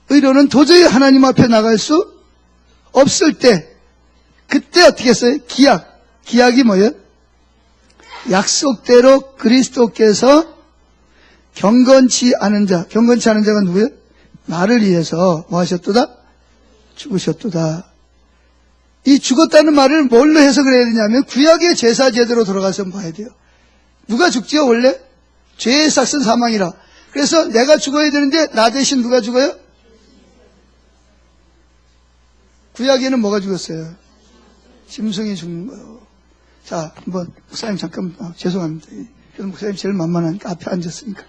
의로는 도저히 하나님 앞에 나갈 수 없을 때, 그때 어떻게 했어요? 기약이 뭐예요? 약속대로 그리스도께서 경건치 않은 자가 누구예요? 나를 위해서 뭐 하셨도다? 죽으셨도다. 이 죽었다는 말을 뭘로 해석을 해야 되냐면 구약의 제사 제대로 돌아가서 봐야 돼요. 누가 죽지요 원래? 죄의 삭은 사망이라. 그래서 내가 죽어야 되는데 나 대신 누가 죽어요? 구약에는 뭐가 죽었어요? 짐승이 죽는 거예요. 자, 한번 목사님 잠깐 죄송합니다. 그래서 목사님 제일 만만하니까 앞에 앉았으니까.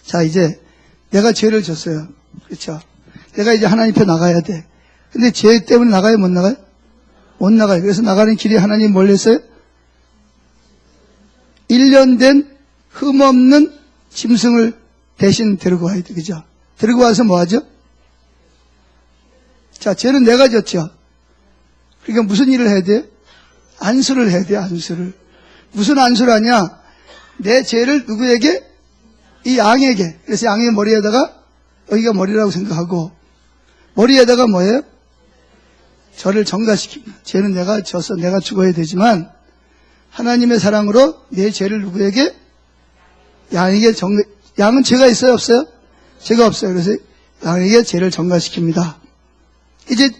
자, 이제 내가 죄를 졌어요. 그렇죠? 내가 이제 하나님 앞에 나가야 돼. 근데 죄 때문에 나가요? 못 나가요? 못 나가요. 그래서 나가는 길이 하나님 뭘 했어요? 1년 된 흠없는 짐승을 대신 데리고 와야 돼. 그죠? 데리고 와서 뭐 하죠? 자, 죄는 내가 졌죠. 그러니까 무슨 일을 해야 돼요? 안수를 해야 돼요, 안수를. 무슨 안수를 하냐? 내 죄를 누구에게? 이 양에게. 그래서 양의 머리에다가, 여기가 머리라고 생각하고, 머리에다가 뭐예요? 저를 정가시킵니다. 죄는 내가 져서 내가 죽어야 되지만, 하나님의 사랑으로 내 죄를 누구에게? 양에게 양은 죄가 있어요, 없어요? 죄가 없어요. 그래서 양에게 죄를 정가시킵니다. 이제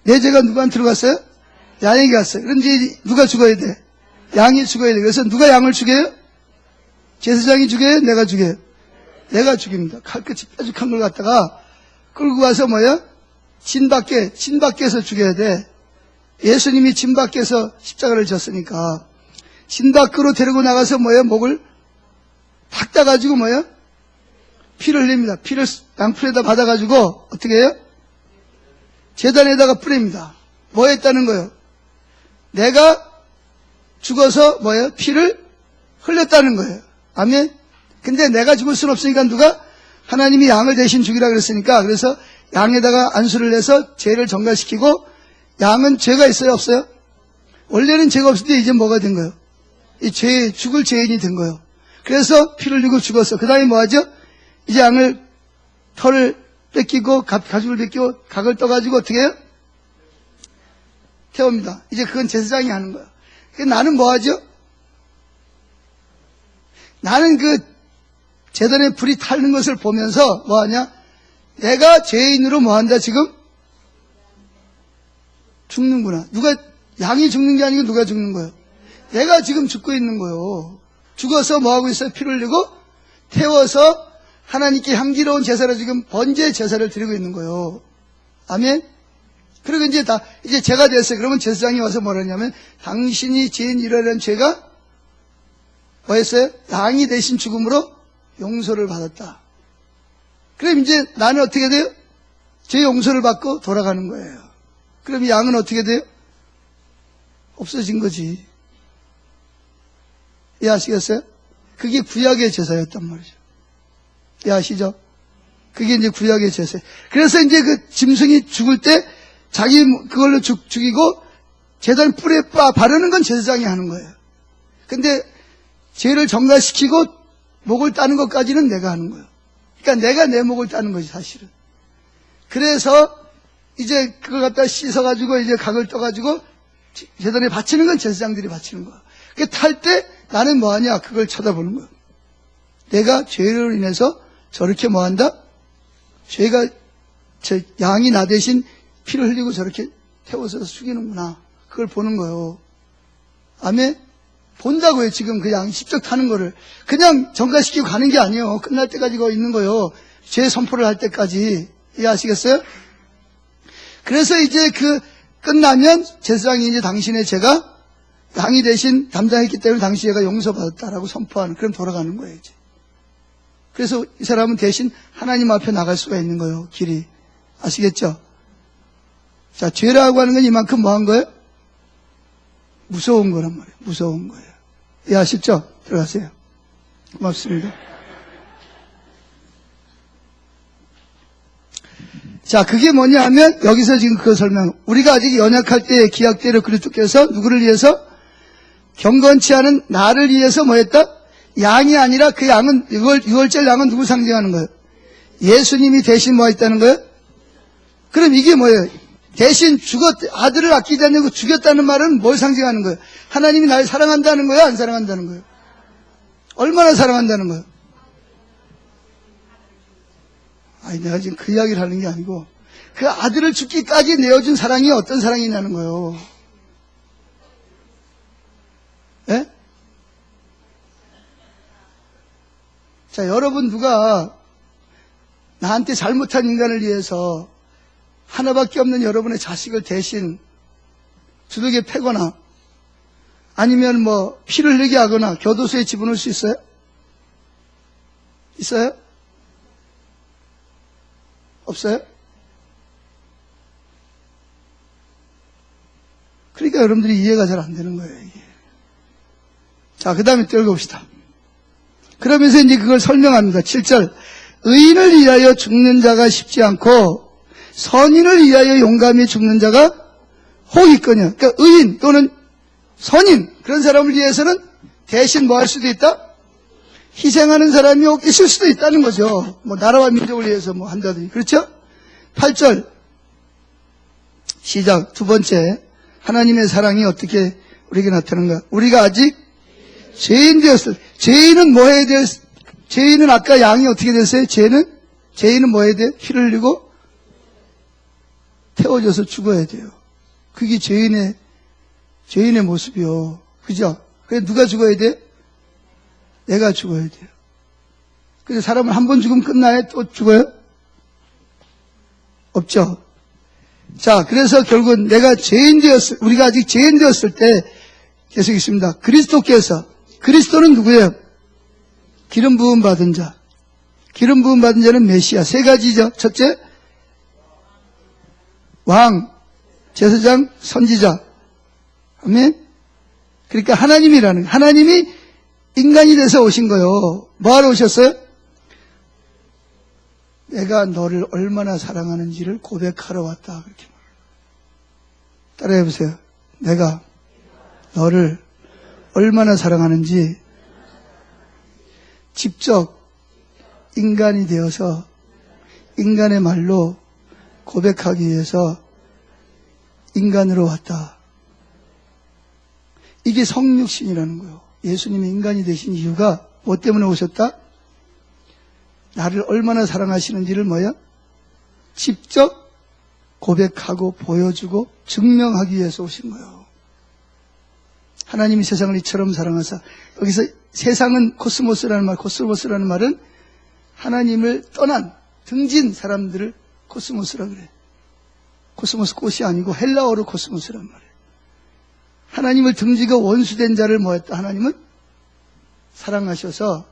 내 죄가 누구한테 들어갔어요? 양에게 갔어요. 그런데 누가 죽어야 돼? 양이 죽어야 돼. 그래서 누가 양을 죽여요? 제사장이 죽여요? 내가 죽여요? 내가 죽입니다. 칼끝이 뾰족한 걸 갖다가 끌고 가서 뭐야? 진 밖에서 죽여야 돼. 예수님이 진 밖에서 십자가를 졌으니까 진 밖으로 데리고 나가서 뭐야? 목을 탁 따가지고 뭐야? 피를 흘립니다. 피를 양풀에다 받아가지고 어떻게 해요? 제단에다가 뿌립니다. 뭐 했다는 거예요? 내가 죽어서 뭐예요? 피를 흘렸다는 거예요. 아멘? 근데 내가 죽을 수는 없으니까 누가? 하나님이 양을 대신 죽이라 그랬으니까 그래서 양에다가 안수를 해서 죄를 정가시키고 양은 죄가 있어요? 없어요? 원래는 죄가 없을 때 이제 뭐가 된 거예요? 죽을 죄인이 된 거예요. 그래서 피를 흘리고 죽었어. 그 다음에 뭐 하죠? 이제 양을 털을 뺏기고 가죽을 뺏기고 각을 떠가지고 어떻게 해요? 태웁니다. 이제 그건 제사장이 하는 거야. 나는 뭐 하죠? 나는 그 제단에 불이 타는 것을 보면서 뭐 하냐? 내가 죄인으로 뭐 한다 지금? 죽는구나. 양이 죽는 게 아니고 누가 죽는 거예요? 내가 지금 죽고 있는 거예요. 죽어서 뭐 하고 있어요? 피를 흘리고 태워서 하나님께 향기로운 제사를 지금 번제 제사를 드리고 있는 거예요. 아멘? 그리고 이제 죄가 됐어요. 그러면 제사장이 와서 뭐라냐면 당신이 지은 이러한 죄가 뭐였어요? 양이 대신 죽음으로 용서를 받았다. 그럼 이제 나는 어떻게 돼요? 죄 용서를 받고 돌아가는 거예요. 그럼 양은 어떻게 돼요? 없어진 거지. 이해하시겠어요? 그게 구약의 제사였단 말이죠. 이해하시죠? 그게 이제 구약의 제사예요. 그래서 이제 그 짐승이 죽을 때 자기 그걸로 죽이고 제단 뿔에 바르는 건 제사장이 하는 거예요. 근데 죄를 정가시키고 목을 따는 것까지는 내가 하는 거예요. 그러니까 내가 내 목을 따는 거지 사실은. 그래서 이제 그걸 갖다 씻어가지고 이제 각을 떠가지고 제단에 바치는 건 제사장들이 바치는 거야. 그 탈 때 나는 뭐하냐? 그걸 쳐다보는 거야. 내가 죄로 인해서 저렇게 뭐한다? 양이 나 대신 피를 흘리고 저렇게 태워서 죽이는구나. 그걸 보는 거예요. 아멘? 본다고요, 지금 그 양 십적 타는 거를. 그냥 정가시키고 가는 게 아니에요. 끝날 때까지 거 있는 거예요. 죄 선포를 할 때까지. 이해하시겠어요? 그래서 이제 끝나면 제사장이 이제 당신의 죄가 양이 대신 담당했기 때문에 당신의 죄가 용서받았다라고 선포하는, 그럼 돌아가는 거예요, 이제. 그래서 이 사람은 대신 하나님 앞에 나갈 수가 있는 거예요, 길이. 아시겠죠? 자, 죄라고 하는 건 이만큼 뭐 한 거예요? 무서운 거란 말이에요. 무서운 거예요. 이해하셨죠? 들어가세요. 고맙습니다. 자, 그게 뭐냐 하면 여기서 지금 그거 설명. 우리가 아직 연약할 때 기약대로 그리스도께서 누구를 위해서? 경건치 않은 나를 위해서 뭐 했다? 양이 아니라 그 양은, 유월절 양은 누구 상징하는 거예요? 예수님이 대신 뭐 했다는 거예요? 그럼 이게 뭐예요? 대신 아들을 아끼지 않고 죽였다는 말은 뭘 상징하는 거예요? 하나님이 날 사랑한다는 거예요? 안 사랑한다는 거예요? 얼마나 사랑한다는 거예요? 아니, 내가 지금 그 이야기를 하는 게 아니고, 그 아들을 죽기까지 내어준 사랑이 어떤 사랑이냐는 거예요. 예? 자, 여러분 누가 나한테 잘못한 인간을 위해서 하나밖에 없는 여러분의 자식을 대신 두들겨 패거나 아니면 뭐 피를 흘리게 하거나 교도소에 집어넣을 수 있어요? 있어요? 없어요? 그러니까 여러분들이 이해가 잘 안 되는 거예요, 이게. 자, 그 다음에 또 읽어봅시다. 그러면서 이제 그걸 설명합니다. 7절. 의인을 위하여 죽는 자가 쉽지 않고 선인을 위하여 용감히 죽는 자가 혹 있거냐. 그러니까 의인 또는 선인, 그런 사람을 위해서는 대신 뭐 할 수도 있다? 희생하는 사람이 있을 수도 있다는 거죠. 뭐 나라와 민족을 위해서 뭐 한다든지. 그렇죠? 8절 시작. 두 번째, 하나님의 사랑이 어떻게 우리에게 나타나는가? 우리가 아직 죄인 되었을 때, 죄인은 뭐 해야 돼? 죄인은 아까 양이 어떻게 됐어요? 죄인은 뭐 해야 돼? 피를 흘리고 태워져서 죽어야 돼요. 그게 죄인의 모습이요. 그죠? 그래서 누가 죽어야 돼? 내가 죽어야 돼요. 그래서 사람은 한 번 죽으면 끝나요? 또 죽어요? 없죠. 자, 그래서 결국은 우리가 아직 죄인 되었을 때 계속 있습니다. 그리스도는 누구예요? 기름 부음 받은 자. 기름 부음 받은 자는 메시아. 세 가지죠. 첫째, 왕, 제사장, 선지자. 아멘? 그러니까 하나님이 인간이 돼서 오신 거예요. 뭐하러 오셨어요? 내가 너를 얼마나 사랑하는지를 고백하러 왔다. 그렇게 말해요. 따라해보세요. 내가 너를 얼마나 사랑하는지 직접 인간이 되어서 인간의 말로 고백하기 위해서 인간으로 왔다. 이게 성육신이라는 거예요. 예수님이 인간이 되신 이유가 뭐 때문에 오셨다? 나를 얼마나 사랑하시는지를 직접 고백하고 보여주고 증명하기 위해서 오신 거예요. 하나님이 세상을 이처럼 사랑하사, 여기서 세상은 코스모스라는 말은 하나님을 떠난 등진 사람들을 코스모스라 그래. 코스모스 꽃이 아니고 헬라어로 코스모스란 말이에요. 하나님을 등지고 원수된 자를 뭐했다? 하나님은 사랑하셔서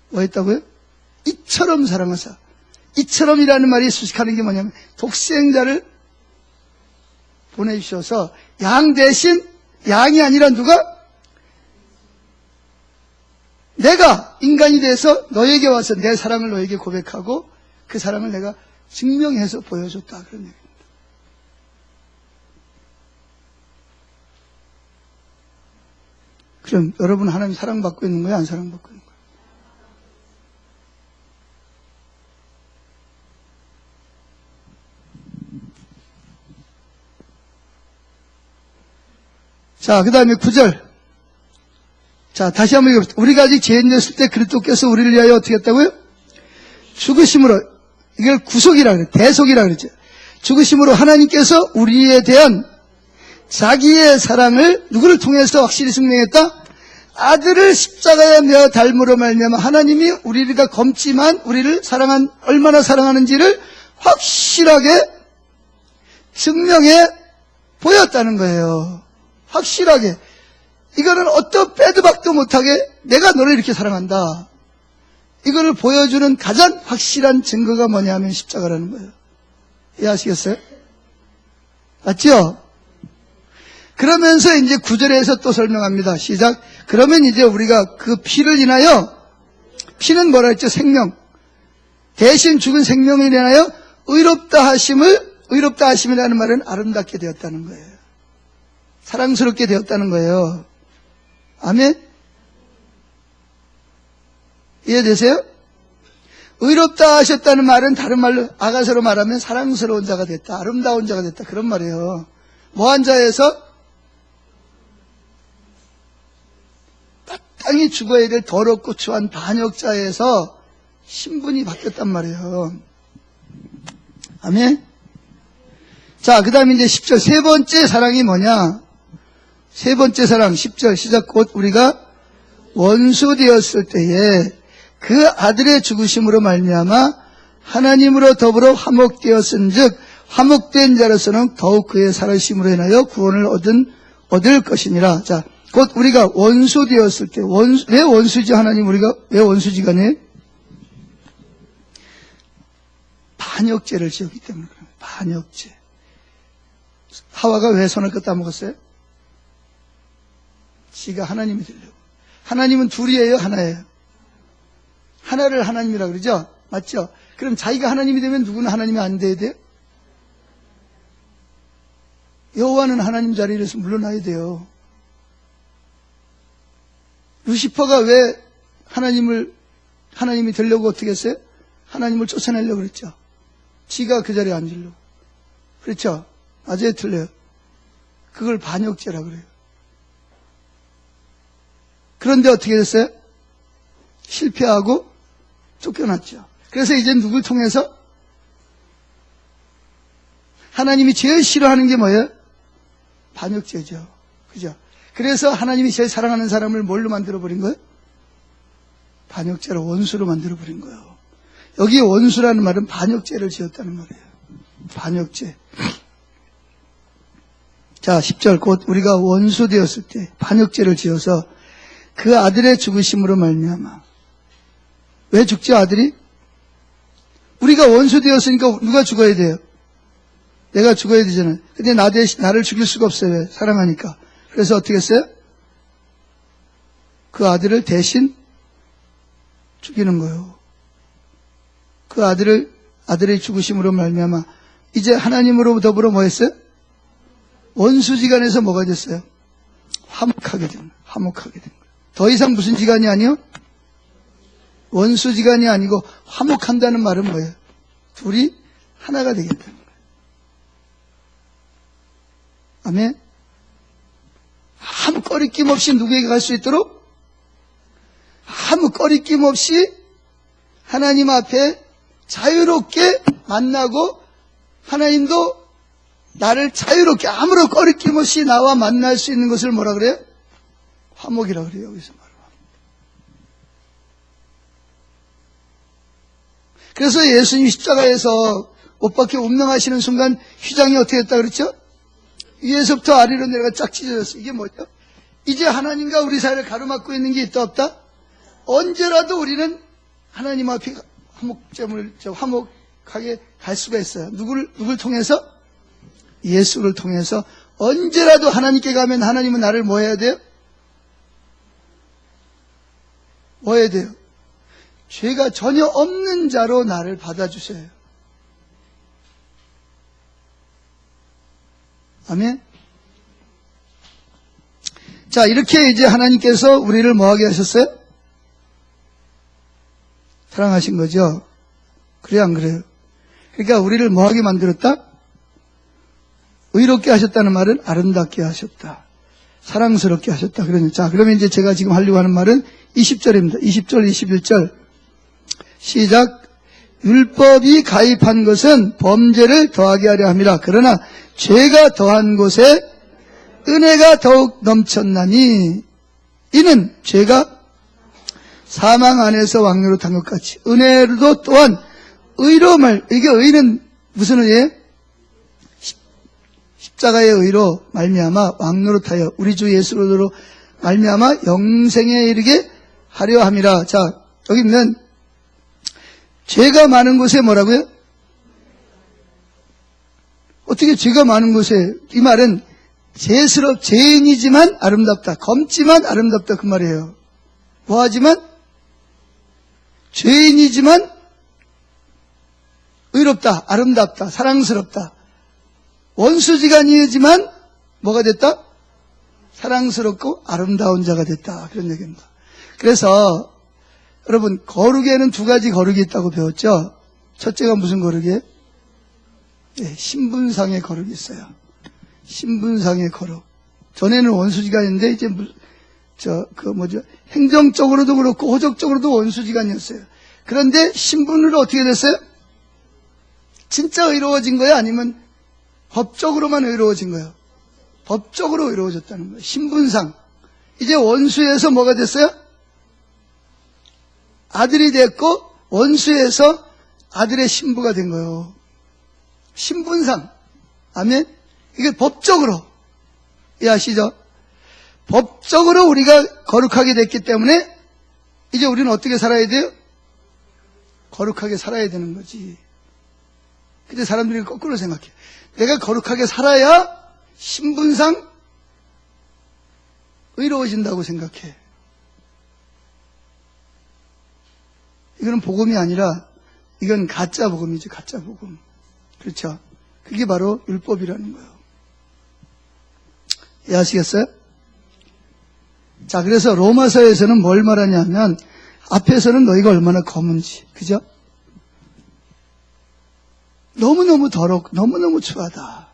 뭐했다고요? 이처럼 사랑하사. 이처럼이라는 말이 수식하는 게 뭐냐면 독생자를 보내주셔서 양 대신 양이 아니라 누가? 내가 인간이 돼서 너에게 와서 내 사랑을 너에게 고백하고 그 사랑을 내가 증명해서 보여줬다. 그런 얘기입니다. 그럼 여러분 하나님 사랑받고 있는 거예요? 안 사랑받고 있는 거예요? 자, 그 다음에 9절. 자, 다시 한번 읽어봅시다. 우리가 아직 죄인 되었을 때 그리스도께서 우리를 위하여 어떻게 했다고요? 죽으심으로, 이걸 구속이라 그래요. 대속이라 그랬죠. 죽으심으로 하나님께서 우리에 대한 자기의 사랑을 누구를 통해서 확실히 증명했다? 아들을 십자가에 매어 달므로 말미암아 하나님이 우리가 검지만 우리를 얼마나 사랑하는지를 확실하게 증명해 보였다는 거예요. 확실하게. 이거는 어떤 빼도 박도 못하게 내가 너를 이렇게 사랑한다. 이거를 보여주는 가장 확실한 증거가 뭐냐면 십자가라는 거예요. 이해하시겠어요? 맞죠? 그러면서 이제 9절에서 또 설명합니다. 시작. 그러면 이제 우리가 그 피를 인하여, 피는 뭐라 했죠? 생명. 대신 죽은 생명을 인하여 의롭다 하심이라는 말은 아름답게 되었다는 거예요. 사랑스럽게 되었다는 거예요. 아멘? 이해되세요? 의롭다 하셨다는 말은 다른 말로 아가서로 말하면 사랑스러운 자가 됐다, 아름다운 자가 됐다, 그런 말이에요. 뭐한 자에서 마땅히 죽어야 될 더럽고 추한 반역자에서 신분이 바뀌었단 말이에요. 아멘? 자, 그 다음에 이제 10절 세 번째 사랑이 뭐냐? 세 번째 사랑 10절 시작. 곧 우리가 원수 되었을 때에 그 아들의 죽으심으로 말미암아 하나님으로 더불어 화목되었은즉 화목된 자로서는 더욱 그의 살아심으로 인하여 구원을 얻을 것이니라. 자, 곧 우리가 원수 되었을 때 왜 원수지? 하나님 우리가 왜 원수지가 네? 반역죄를 지었기 때문에 그래요. 반역죄. 하와가 왜 손을 껐다 먹었어요? 지가 하나님이 되려고. 하나님은 둘이에요, 하나예요? 하나를 하나님이라고 그러죠? 맞죠? 그럼 자기가 하나님이 되면 누구는 하나님이 안 돼야 돼요? 여호와는 하나님 자리에서 물러나야 돼요. 루시퍼가 왜 하나님이 되려고 어떻게 했어요? 하나님을 쫓아내려고 그랬죠. 지가 그 자리에 앉으려고. 그렇죠? 맞아요, 틀려요? 그걸 반역죄라고 그래요. 그런데 어떻게 됐어요? 실패하고 쫓겨났죠. 그래서 이제 누굴 통해서? 하나님이 제일 싫어하는 게 뭐예요? 반역죄죠. 그죠? 그래서 하나님이 제일 사랑하는 사람을 뭘로 만들어버린 거예요? 반역죄로, 원수로 만들어버린 거예요. 여기 원수라는 말은 반역죄를 지었다는 말이에요. 반역죄. 자, 10절 곧 우리가 원수 되었을 때 반역죄를 지어서 그 아들의 죽으심으로 말미암아. 왜 죽죠, 아들이? 우리가 원수 되었으니까 누가 죽어야 돼요? 내가 죽어야 되잖아요. 근데 나를 죽일 수가 없어요. 왜? 사랑하니까. 그래서 어떻게 했어요? 그 아들을 대신 죽이는 거예요. 그 아들의 죽으심으로 말미암아 이제 하나님으로 더불어 뭐 했어요? 원수지간에서 뭐가 됐어요? 화목하게 된 거예요. 화목하게 된 거예요. 더 이상 무슨 지간이 아니요? 원수지간이 아니고 화목한다는 말은 뭐예요? 둘이 하나가 되겠다는 거예요. 아멘? 아무 꺼리낌 없이 누구에게 갈 수 있도록 아무 꺼리낌 없이 하나님 앞에 자유롭게 만나고 하나님도 나를 자유롭게 아무런 꺼리낌 없이 나와 만날 수 있는 것을 뭐라 그래요? 화목이라 그래요. 여기서 말하면. 그래서 예수님 십자가에서 못 박혀 운명하시는 순간 휘장이 어떻게 됐다 그랬죠? 위에서부터 아래로 내려가 쫙 찢어졌어. 이게 뭐죠? 이제 하나님과 우리 사이를 가로막고 있는 게 있다 없다? 언제라도 우리는 하나님 앞에 화목하게 갈 수가 있어요. 누굴 통해서? 예수를 통해서 언제라도 하나님께 가면 하나님은 나를 뭐 해야 돼요? 뭐 해야 돼요? 죄가 전혀 없는 자로 나를 받아주세요. 아멘? 자, 이렇게 이제 하나님께서 우리를 뭐하게 하셨어요? 사랑하신 거죠? 그래요, 안 그래요? 그러니까 우리를 뭐하게 만들었다? 의롭게 하셨다는 말은 아름답게 하셨다. 사랑스럽게 하셨다. 그러니, 자, 그러면 이제 제가 지금 하려고 하는 말은 20절입니다. 20절, 21절. 시작. 율법이 가입한 것은 범죄를 더하게 하려 함이라. 그러나 죄가 더한 곳에 은혜가 더욱 넘쳤나니 이는 죄가 사망 안에서 왕노로 탄 것 같이 은혜도 또한 의로움을, 이게 의는 무슨 의예요? 십자가의 의로 말미암아 왕노릇하여 우리 주 예수로 말미암아 영생에 이르게 하려 함이라. 자, 여기 있는 죄가 많은 곳에 뭐라고요? 어떻게 죄가 많은 곳에? 이 말은 죄인이지만 아름답다, 검지만 아름답다 그 말이에요. 뭐하지만 죄인이지만 의롭다, 아름답다, 사랑스럽다. 원수지간이지만 뭐가 됐다? 사랑스럽고 아름다운 자가 됐다. 그런 얘기입니다. 그래서 여러분, 거룩에는 두 가지 거룩이 있다고 배웠죠? 첫째가 무슨 거룩이에요? 네, 신분상의 거룩이 있어요. 신분상의 거룩. 전에는 원수지간인데 이제 행정적으로도 그렇고 호적적으로도 원수지간이었어요. 그런데 신분으로 어떻게 됐어요? 진짜 의로워진 거예요? 아니면 법적으로만 의로워진 거예요? 법적으로 의로워졌다는 거예요. 신분상. 이제 원수에서 뭐가 됐어요? 아들이 됐고 원수에서 아들의 신부가 된 거예요. 신분상. 아멘? 이게 법적으로. 이해하시죠? 법적으로 우리가 거룩하게 됐기 때문에 이제 우리는 어떻게 살아야 돼요? 거룩하게 살아야 되는 거지. 근데 사람들이 거꾸로 생각해. 내가 거룩하게 살아야 신분상 의로워진다고 생각해. 이거는 복음이 아니라 이건 가짜 복음이죠. 가짜 복음. 그렇죠? 그게 바로 율법이라는 거예요. 이해하시겠어요? 자, 그래서 로마서에서는 뭘 말하냐면 앞에서는 너희가 얼마나 검은지, 그죠? 너무너무 더럽고 너무너무 추하다.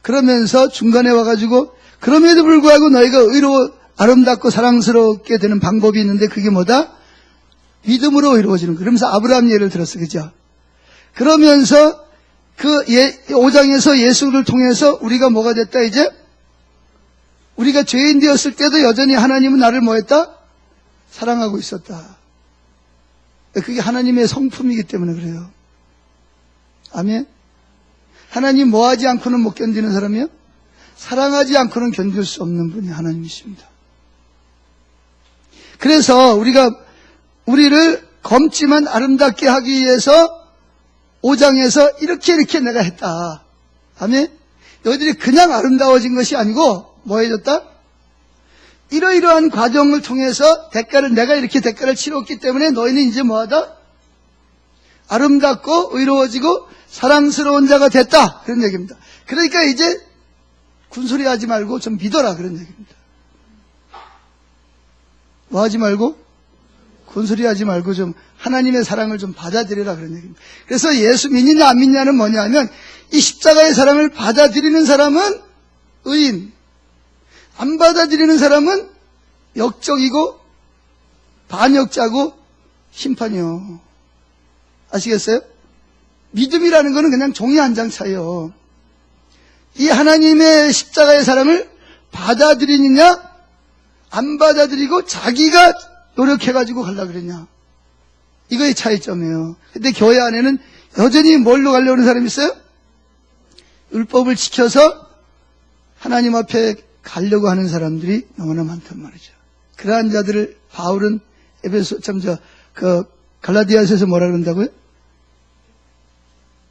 그러면서 중간에 와가지고 그럼에도 불구하고 너희가 의로워 아름답고 사랑스럽게 되는 방법이 있는데 그게 뭐다? 믿음으로 의로워지는 거예요. 그러면서 아브라함 예를 들었어, 그죠? 그러면서 그 5장에서 예수를 통해서 우리가 뭐가 됐다 이제? 우리가 죄인 되었을 때도 여전히 하나님은 나를 뭐 했다? 사랑하고 있었다. 그게 하나님의 성품이기 때문에 그래요. 아멘? 하나님 뭐 하지 않고는 못 견디는 사람이요? 사랑하지 않고는 견딜 수 없는 분이 하나님이십니다. 그래서 우리를 검지만 아름답게 하기 위해서 5장에서 이렇게 내가 했다. 아멘? 너희들이 그냥 아름다워진 것이 아니고 뭐 해줬다? 이러이러한 과정을 통해서 내가 이렇게 대가를 치렀기 때문에 너희는 이제 뭐하다? 아름답고 의로워지고 사랑스러운 자가 됐다. 그런 얘기입니다. 그러니까 이제 군소리 하지 말고 좀 믿어라. 그런 얘기입니다. 뭐 하지 말고? 군소리 하지 말고 좀 하나님의 사랑을 좀 받아들여라. 그런 얘기입니다. 그래서 예수 믿느냐 안 믿느냐는 뭐냐면 이 십자가의 사랑을 받아들이는 사람은 의인, 안 받아들이는 사람은 역적이고 반역자고 심판이요. 아시겠어요? 믿음이라는 거는 그냥 종이 한 장 차이요. 이 하나님의 십자가의 사랑을 받아들이느냐 안 받아들이고 자기가 노력해가지고 가려고 그랬냐. 이거의 차이점이에요. 근데 교회 안에는 여전히 뭘로 가려고 하는 사람이 있어요? 율법을 지켜서 하나님 앞에 가려고 하는 사람들이 너무나 많단 말이죠. 그러한 자들을 바울은 갈라디아서에서 뭐라 그런다고요?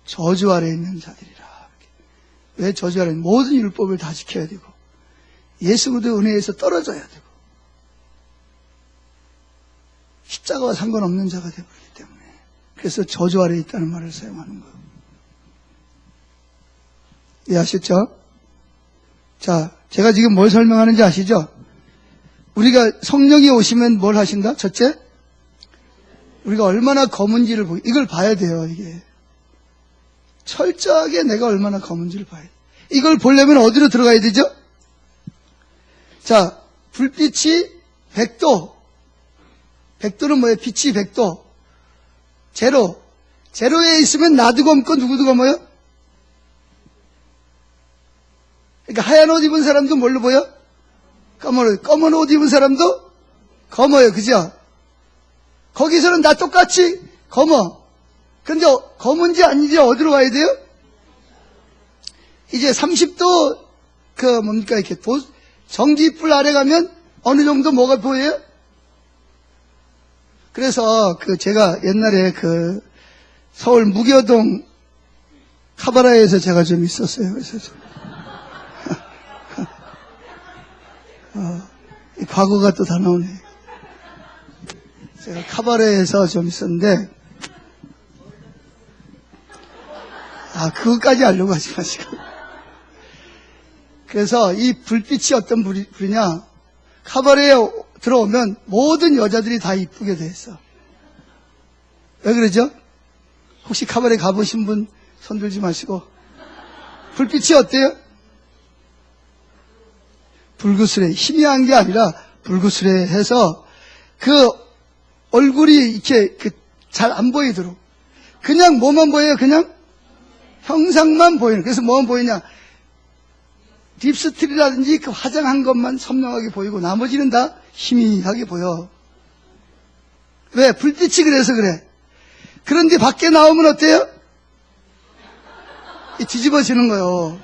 저주 아래에 있는 자들이라. 왜 저주 아래? 모든 율법을 다 지켜야 되고 예수 그리스도 은혜에서 떨어져야 되고 십자가와 상관없는 자가 되어버리기 때문에 그래서 저주 아래에 있다는 말을 사용하는 거예요. 이해하셨죠? 자, 제가 지금 뭘 설명하는지 아시죠? 우리가 성령이 오시면 뭘 하신다? 첫째, 우리가 얼마나 검은지를 이걸 봐야 돼요. 이게 철저하게 내가 얼마나 검은지를 봐야 돼. 이걸 보려면 어디로 들어가야 되죠? 자, 불빛이 100도. 100도는 뭐예요? 빛이 100도. 제로에 있으면 나도 검고 누구도 검어요? 그러니까 하얀 옷 입은 사람도 뭘로 보여? 검은 옷 입은 사람도 검어요. 그죠? 거기서는 나 똑같이 검어. 근데 검은지 아닌지 어디로 가야 돼요? 이제 30도 이렇게 전기불 아래 가면 어느 정도 뭐가 보여요? 그래서 제가 옛날에 서울 무교동 카바라에서 제가 좀 있었어요. 그래서 이 과거가 또 다 나오네. 제가 카바레에서 좀 있었는데, 그것까지 알려고 하지 마시고. 그래서 이 불빛이 어떤 불이냐, 카바레에 들어오면 모든 여자들이 다 이쁘게 돼 있어. 왜 그러죠? 혹시 카바레 가보신 분 손 들지 마시고. 불빛이 어때요? 불그스레, 희미한 게 아니라 불그스레 해서 그 얼굴이 이렇게 잘 안 보이도록. 그냥 뭐만 보여요? 그냥 형상만 보이는. 그래서 뭐만 보이냐? 립스틱이라든지 그 화장한 것만 선명하게 보이고 나머지는 다 희미하게 보여. 왜? 불빛이 그래서 그래. 그런데 밖에 나오면 어때요? 뒤집어지는 거예요.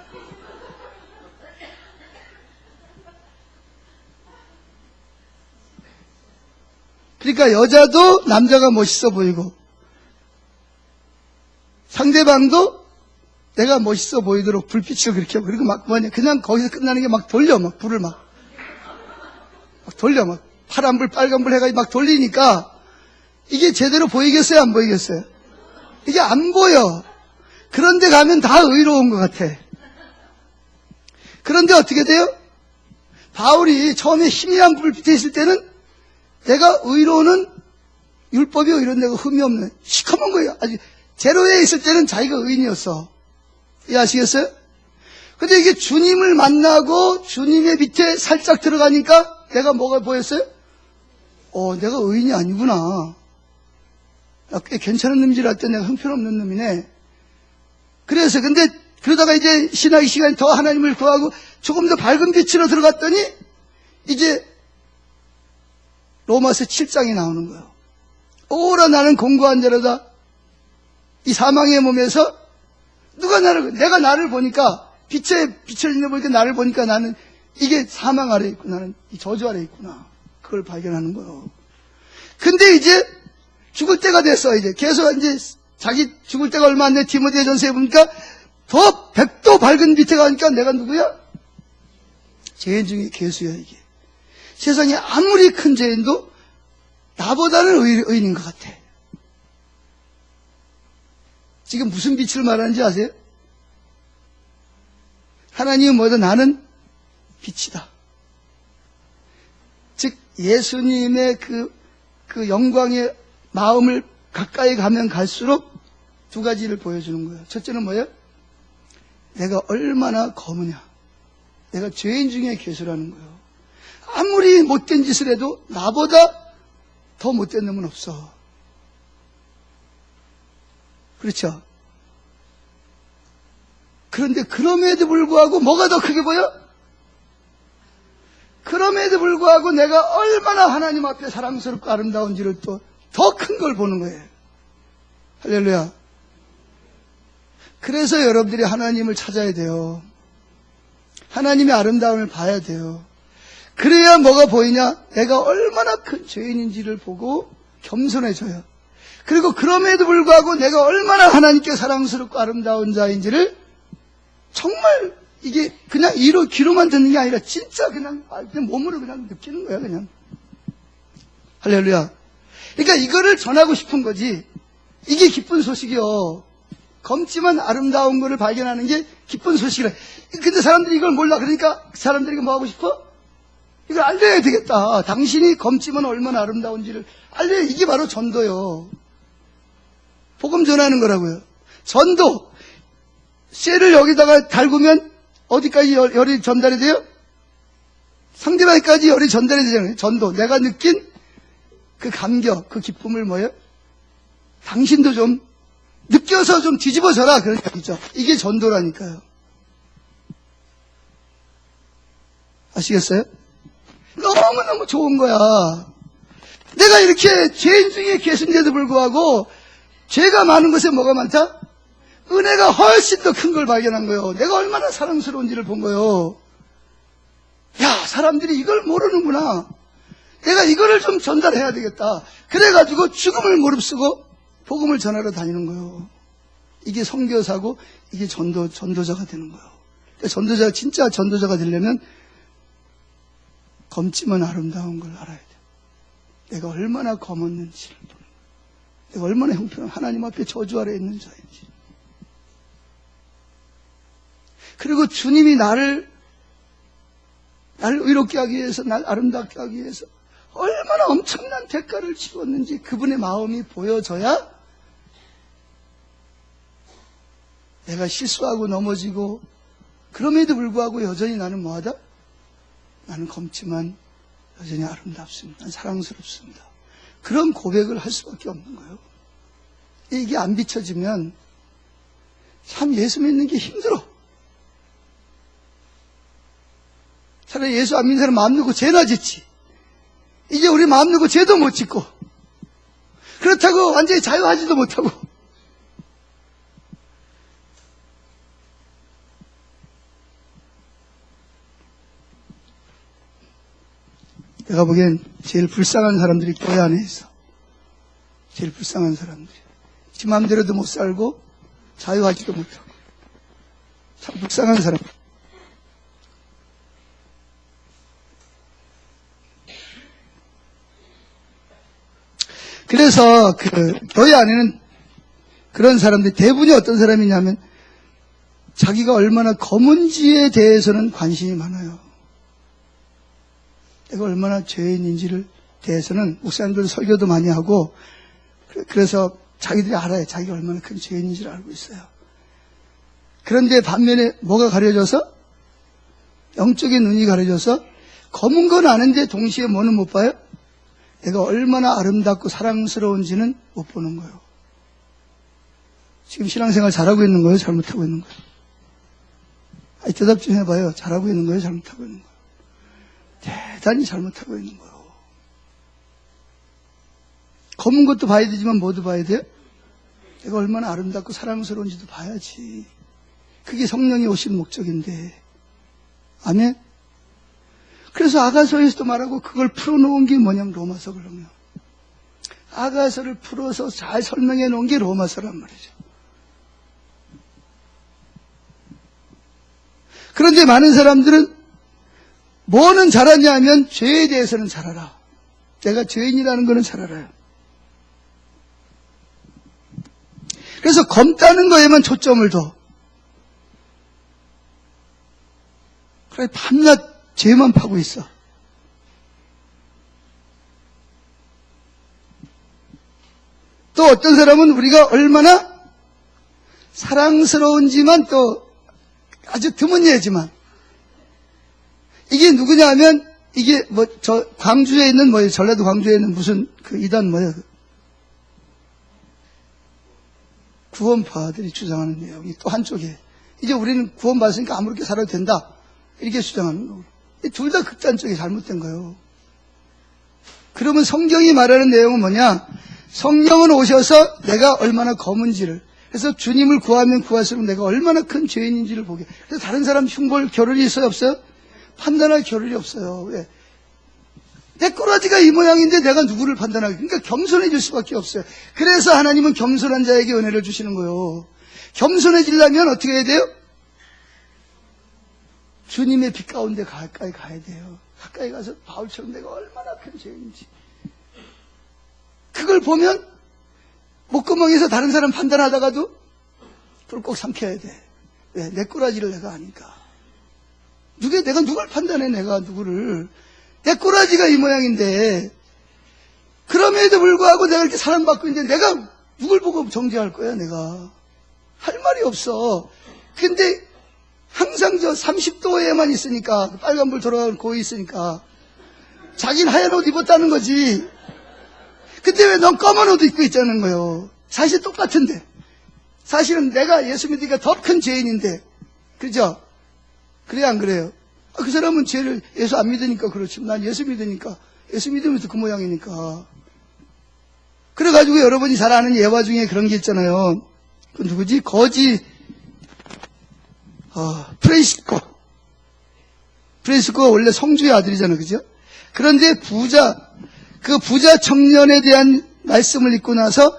그러니까 여자도 남자가 멋있어 보이고 상대방도 내가 멋있어 보이도록 불빛을 그렇게 하고, 그리고 막 뭐냐, 그냥 거기서 끝나는 게 막 돌려, 막 불을 막 돌려, 막 파란불, 빨간불 해가지고 막 돌리니까 이게 제대로 보이겠어요? 안 보이겠어요? 이게 안 보여. 그런데 가면 다 의로운 것 같아. 그런데 어떻게 돼요? 바울이 처음에 희미한 불빛에 있을 때는 내가 의로는 율법이 이런 데가 흠이 없는 시커먼 거예요. 아직 제로에 있을 때는 자기가 의인이었어. 이해하시겠어요? 근데 이게 주님을 만나고 주님의 밑에 살짝 들어가니까 내가 뭐가 보였어요? 내가 의인이 아니구나. 나 꽤 괜찮은 놈질 할 때 내가 형편없는 놈이네. 그래서 근데 그러다가 이제 신학의 시간이 더 하나님을 구하고 조금 더 밝은 빛으로 들어갔더니 이제 로마서 7장이 나오는 거예요. 오라 나는 공고한 자로다. 이 사망의 몸에서 내가 나를 보니까 빛을 보니까 나를 보니까 나는 이게 사망 아래 있고 나는 이 저주 아래 있구나. 그걸 발견하는 거예요. 근데 이제 죽을 때가 됐어. 이제 계속 이제 자기 죽을 때가 얼마 안 돼. 디모데전서에 보니까 더 100도 밝은 빛에 가니까 내가 누구야? 죄인 중에 괴수야 이게. 세상에 아무리 큰 죄인도 나보다는 의인인 것 같아. 지금 무슨 빛을 말하는지 아세요? 하나님은 뭐다? 나는 빛이다. 즉 예수님의 그 영광의 마음을 가까이 가면 갈수록 두 가지를 보여주는 거예요. 첫째는 뭐예요? 내가 얼마나 검으냐. 내가 죄인 중에 괴수라는 거예요. 아무리 못된 짓을 해도 나보다 더 못된 놈은 없어. 그렇죠? 그런데 그럼에도 불구하고 뭐가 더 크게 보여? 그럼에도 불구하고 내가 얼마나 하나님 앞에 사랑스럽고 아름다운지를 또 더 큰 걸 보는 거예요. 할렐루야. 그래서 여러분들이 하나님을 찾아야 돼요. 하나님의 아름다움을 봐야 돼요. 그래야 뭐가 보이냐? 내가 얼마나 큰 죄인인지를 보고 겸손해져요. 그리고 그럼에도 불구하고 내가 얼마나 하나님께 사랑스럽고 아름다운 자인지를 정말 이게 그냥 귀로만 듣는 게 아니라 진짜 그냥 몸으로 그냥 느끼는 거야, 그냥. 할렐루야. 그러니까 이거를 전하고 싶은 거지. 이게 기쁜 소식이요. 검지만 아름다운 거를 발견하는 게 기쁜 소식이라. 근데 사람들이 이걸 몰라. 그러니까 사람들이 뭐 하고 싶어? 이걸 알려야 되겠다. 당신이 검지만 얼마나 아름다운지를 알려야. 이게 바로 전도요. 복음 전하는 거라고요. 전도. 쇠를 여기다가 달구면 어디까지 열이 전달이 돼요? 상대방까지 열이 전달이 되잖아요. 전도. 내가 느낀 그 감격, 그 기쁨을 뭐예요? 당신도 좀 느껴서 좀 뒤집어져라. 그런 얘기죠. 이게 전도라니까요. 아시겠어요? 너무너무 좋은 거야. 내가 이렇게 죄인 중에 계신데도 불구하고 죄가 많은 것에 뭐가 많다? 은혜가 훨씬 더 큰 걸 발견한 거예요. 내가 얼마나 사랑스러운지를 본 거예요. 야, 사람들이 이걸 모르는구나. 내가 이거를 좀 전달해야 되겠다. 그래가지고 죽음을 무릅쓰고 복음을 전하러 다니는 거예요. 이게 선교사고 이게 전도자가 되는 거예요. 그러니까 진짜 전도자가 되려면 검지만 아름다운 걸 알아야 돼. 내가 얼마나 검었는지를 보는 거예요. 내가 얼마나 형편한 하나님 앞에 저주 아래 있는 자인지. 그리고 주님이 나를 날 의롭게 하기 위해서, 날 아름답게 하기 위해서 얼마나 엄청난 대가를 치렀는지 그분의 마음이 보여져야 내가 실수하고 넘어지고 그럼에도 불구하고 여전히 나는 뭐하다? 나는 검지만 여전히 아름답습니다. 난 사랑스럽습니다. 그런 고백을 할 수밖에 없는 거예요. 이게 안 비춰지면 참 예수 믿는 게 힘들어. 차라리 예수 안 믿는 사람 마음 놓고 죄나 짓지. 이제 우리 마음 놓고 죄도 못 짓고 그렇다고 완전히 자유하지도 못하고 내가 보기엔 제일 불쌍한 사람들이 교회 안에 있어. 제일 불쌍한 사람들이. 지 마음대로도 못 살고 자유하지도 못하고 참 불쌍한 사람. 그래서 교회 안에는 그런 사람들이 대부분이 어떤 사람이냐면 자기가 얼마나 검은지에 대해서는 관심이 많아요. 내가 얼마나 죄인인지를 대해서는 목사님들도 설교도 많이 하고 그래서 자기들이 알아요. 자기가 얼마나 큰 죄인인지를 알고 있어요. 그런데 반면에 뭐가 가려져서? 영적인 눈이 가려져서 검은 건 아는데 동시에 뭐는 못 봐요? 내가 얼마나 아름답고 사랑스러운지는 못 보는 거예요. 지금 신앙생활 잘하고 있는 거예요? 잘못하고 있는 거예요? 아니, 대답 좀 해봐요. 잘하고 있는 거예요? 잘못하고 있는 거예요? 대단히 잘못하고 있는 거예요. 검은 것도 봐야 되지만 뭐도 봐야 돼요? 내가 얼마나 아름답고 사랑스러운지도 봐야지. 그게 성령이 오신 목적인데. 아멘? 그래서 아가서에서도 말하고 그걸 풀어놓은 게 뭐냐면 로마서 그러면. 아가서를 풀어서 잘 설명해 놓은 게 로마서란 말이죠. 그런데 많은 사람들은 뭐는 잘 알냐 하면 죄에 대해서는 잘 알아. 내가 죄인이라는 거는 잘 알아요. 그래서 검다는 거에만 초점을 둬. 그래 밤낮 죄만 파고 있어. 또 어떤 사람은 우리가 얼마나 사랑스러운지만 또 아주 드문 예지만 이게 누구냐 하면 이게 광주에 있는 전라도 광주에 있는 무슨 이단 구원파들이 주장하는 내용이 또 한쪽에 이제 우리는 구원받았으니까 아무렇게 살아도 된다 이렇게 주장하는 거고 둘 다 극단적이 잘못된 거예요. 그러면 성경이 말하는 내용은 뭐냐? 성령은 오셔서 내가 얼마나 검은지를 그래서 주님을 구하면 구할수록 내가 얼마나 큰 죄인인지를 보게. 그래서 다른 사람 흉볼 겨를이 있어요 없어요? 판단할 겨를이 없어요. 왜? 내 꼬라지가 이 모양인데 내가 누구를 판단하게. 그러니까 겸손해질 수밖에 없어요. 그래서 하나님은 겸손한 자에게 은혜를 주시는 거예요. 겸손해지려면 어떻게 해야 돼요? 주님의 빛 가운데 가까이 가야 돼요. 가까이 가서 바울처럼 내가 얼마나 큰 죄인인지. 그걸 보면 목구멍에서 다른 사람 판단하다가도 그걸 꼭 삼켜야 돼. 왜? 내 꼬라지를 내가 아니까. 내가 누굴 판단해, 내가 누구를. 내 꼬라지가 이 모양인데, 그럼에도 불구하고 내가 이렇게 사랑받고 있는데, 내가 누굴 보고 정죄할 거야, 내가. 할 말이 없어. 근데, 항상 30도에만 있으니까, 빨간불 돌아가는 고에 있으니까, 자기는 하얀 옷 입었다는 거지. 근데 왜 넌 검은 옷 입고 있자는 거예요. 사실 똑같은데. 사실은 내가 예수 믿으니까 더 큰 죄인인데. 그죠? 그래, 안 그래요? 그 사람은 죄를 예수 안 믿으니까 그렇지. 난 예수 믿으니까. 예수 믿으면서 그 모양이니까. 그래가지고 여러분이 잘 아는 예화 중에 그런 게 있잖아요. 그 누구지? 프레시코가 원래 성주의 아들이잖아요. 그죠? 그런데 그 부자 청년에 대한 말씀을 읽고 나서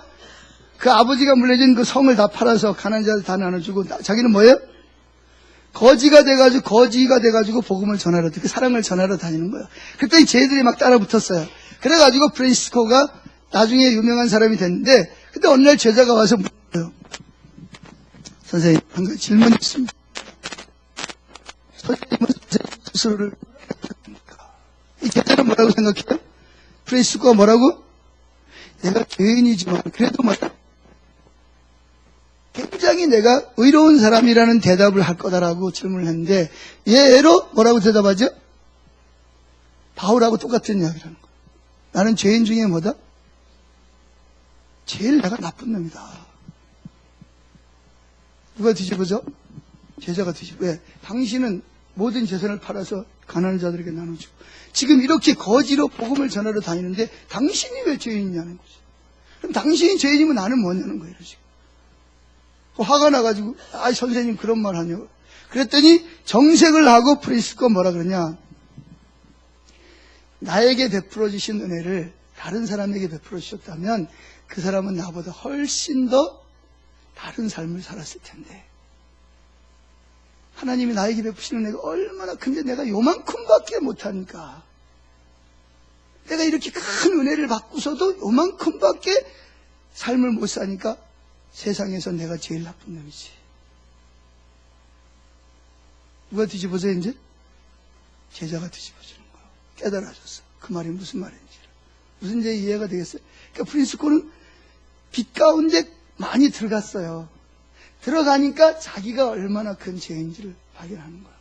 그 아버지가 물려준 그 성을 다 팔아서 가난한 자들 다 나눠주고 자기는 뭐예요? 거지가 돼가지고 복음을 전하러, 그 사랑을 전하러 다니는 거예요. 그랬더니 쟤들이 막 따라 붙었어요. 그래가지고 프란시스코가 나중에 유명한 사람이 됐는데, 근데 어느 날 제자가 와서 물어요. 선생님, 한 가지 질문이 있습니다. 선생님은 스스로를 사람 뭐라고 생각해요? 프란시스코가 뭐라고? 내가 죄인이지만 그래도 뭐야? 굉장히 내가 의로운 사람이라는 대답을 할 거다라고 질문을 했는데 얘로 뭐라고 대답하죠? 바울하고 똑같은 이야기라는 거예요. 나는 죄인 중에 뭐다? 제일 내가 나쁜 놈이다. 누가 뒤집어져? 제자가 뒤집어. 왜? 당신은 모든 재산을 팔아서 가난한 자들에게 나눠주고 지금 이렇게 거지로 복음을 전하러 다니는데 당신이 왜 죄인이냐는 거죠. 그럼 당신이 죄인이면 나는 뭐냐는 거예요. 지금. 화가 나가지고 아 선생님 그런 말 하냐고. 그랬더니 정색을 하고 프란시스코가 뭐라 그러냐. 나에게 베풀어 주신 은혜를 다른 사람에게 베풀어 주셨다면 그 사람은 나보다 훨씬 더 다른 삶을 살았을 텐데 하나님이 나에게 베푸시는 은혜가 얼마나 큰데 내가 요만큼밖에 못하니까 내가 이렇게 큰 은혜를 받고서도 요만큼밖에 삶을 못 사니까 세상에서 내가 제일 나쁜 놈이지. 누가 뒤집어져 이제? 제자가 뒤집어지는 거야. 깨달아졌어. 그 말이 무슨 말인지를. 무슨 이제 이해가 되겠어요? 그러니까 프란시스코는 빛 가운데 많이 들어갔어요. 들어가니까 자기가 얼마나 큰 죄인지를 발견하는 거예요.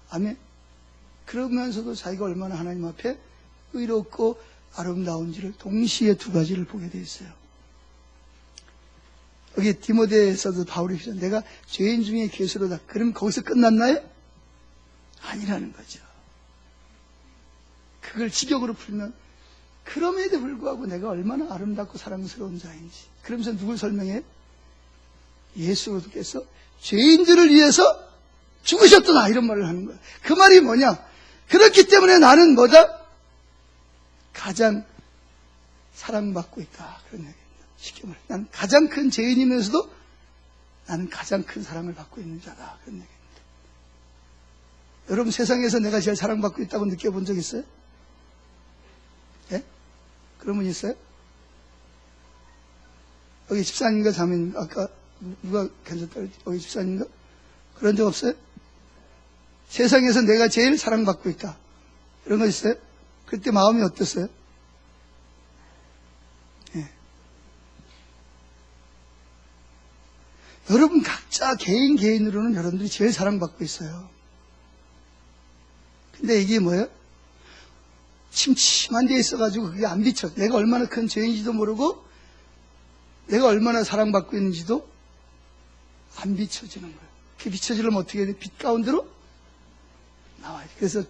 아멘. 그러면서도 자기가 얼마나 하나님 앞에 의롭고 아름다운지를 동시에 두 가지를 보게 돼 있어요. 여기 디모데에서도 바울이 비전 내가 죄인 중에 괴수로다. 그럼 거기서 끝났나요? 아니라는 거죠. 그걸 직역으로 풀면 그럼에도 불구하고 내가 얼마나 아름답고 사랑스러운 자인지. 그러면서 누굴 설명해? 예수께서 죄인들을 위해서 죽으셨구나 이런 말을 하는 거야. 그 말이 뭐냐? 그렇기 때문에 나는 뭐다? 가장 사랑받고 있다. 그런 얘기입니다. 쉽게 말해. 난 가장 큰 죄인이면서도 나는 가장 큰 사랑을 받고 있는 자다. 그런 얘기입니다. 여러분 세상에서 내가 제일 사랑받고 있다고 느껴본 적 있어요? 예? 그런 분 있어요? 여기 집사님과 자매님, 아까 누가 괜찮다 그랬지? 여기 집사님인가? 그런 적 없어요? 세상에서 내가 제일 사랑받고 있다. 이런 거 있어요? 그때 마음이 어땠어요? 예. 여러분 각자 개인으로는 여러분들이 제일 사랑받고 있어요. 근데 이게 뭐예요? 침침한 데에 있어가지고 그게 안 비춰. 내가 얼마나 큰 죄인지도 모르고 내가 얼마나 사랑받고 있는지도 안 비춰지는 거예요. 그게 비춰지려면 어떻게 해야 돼? 빛 가운데로 나와야 돼. 그래서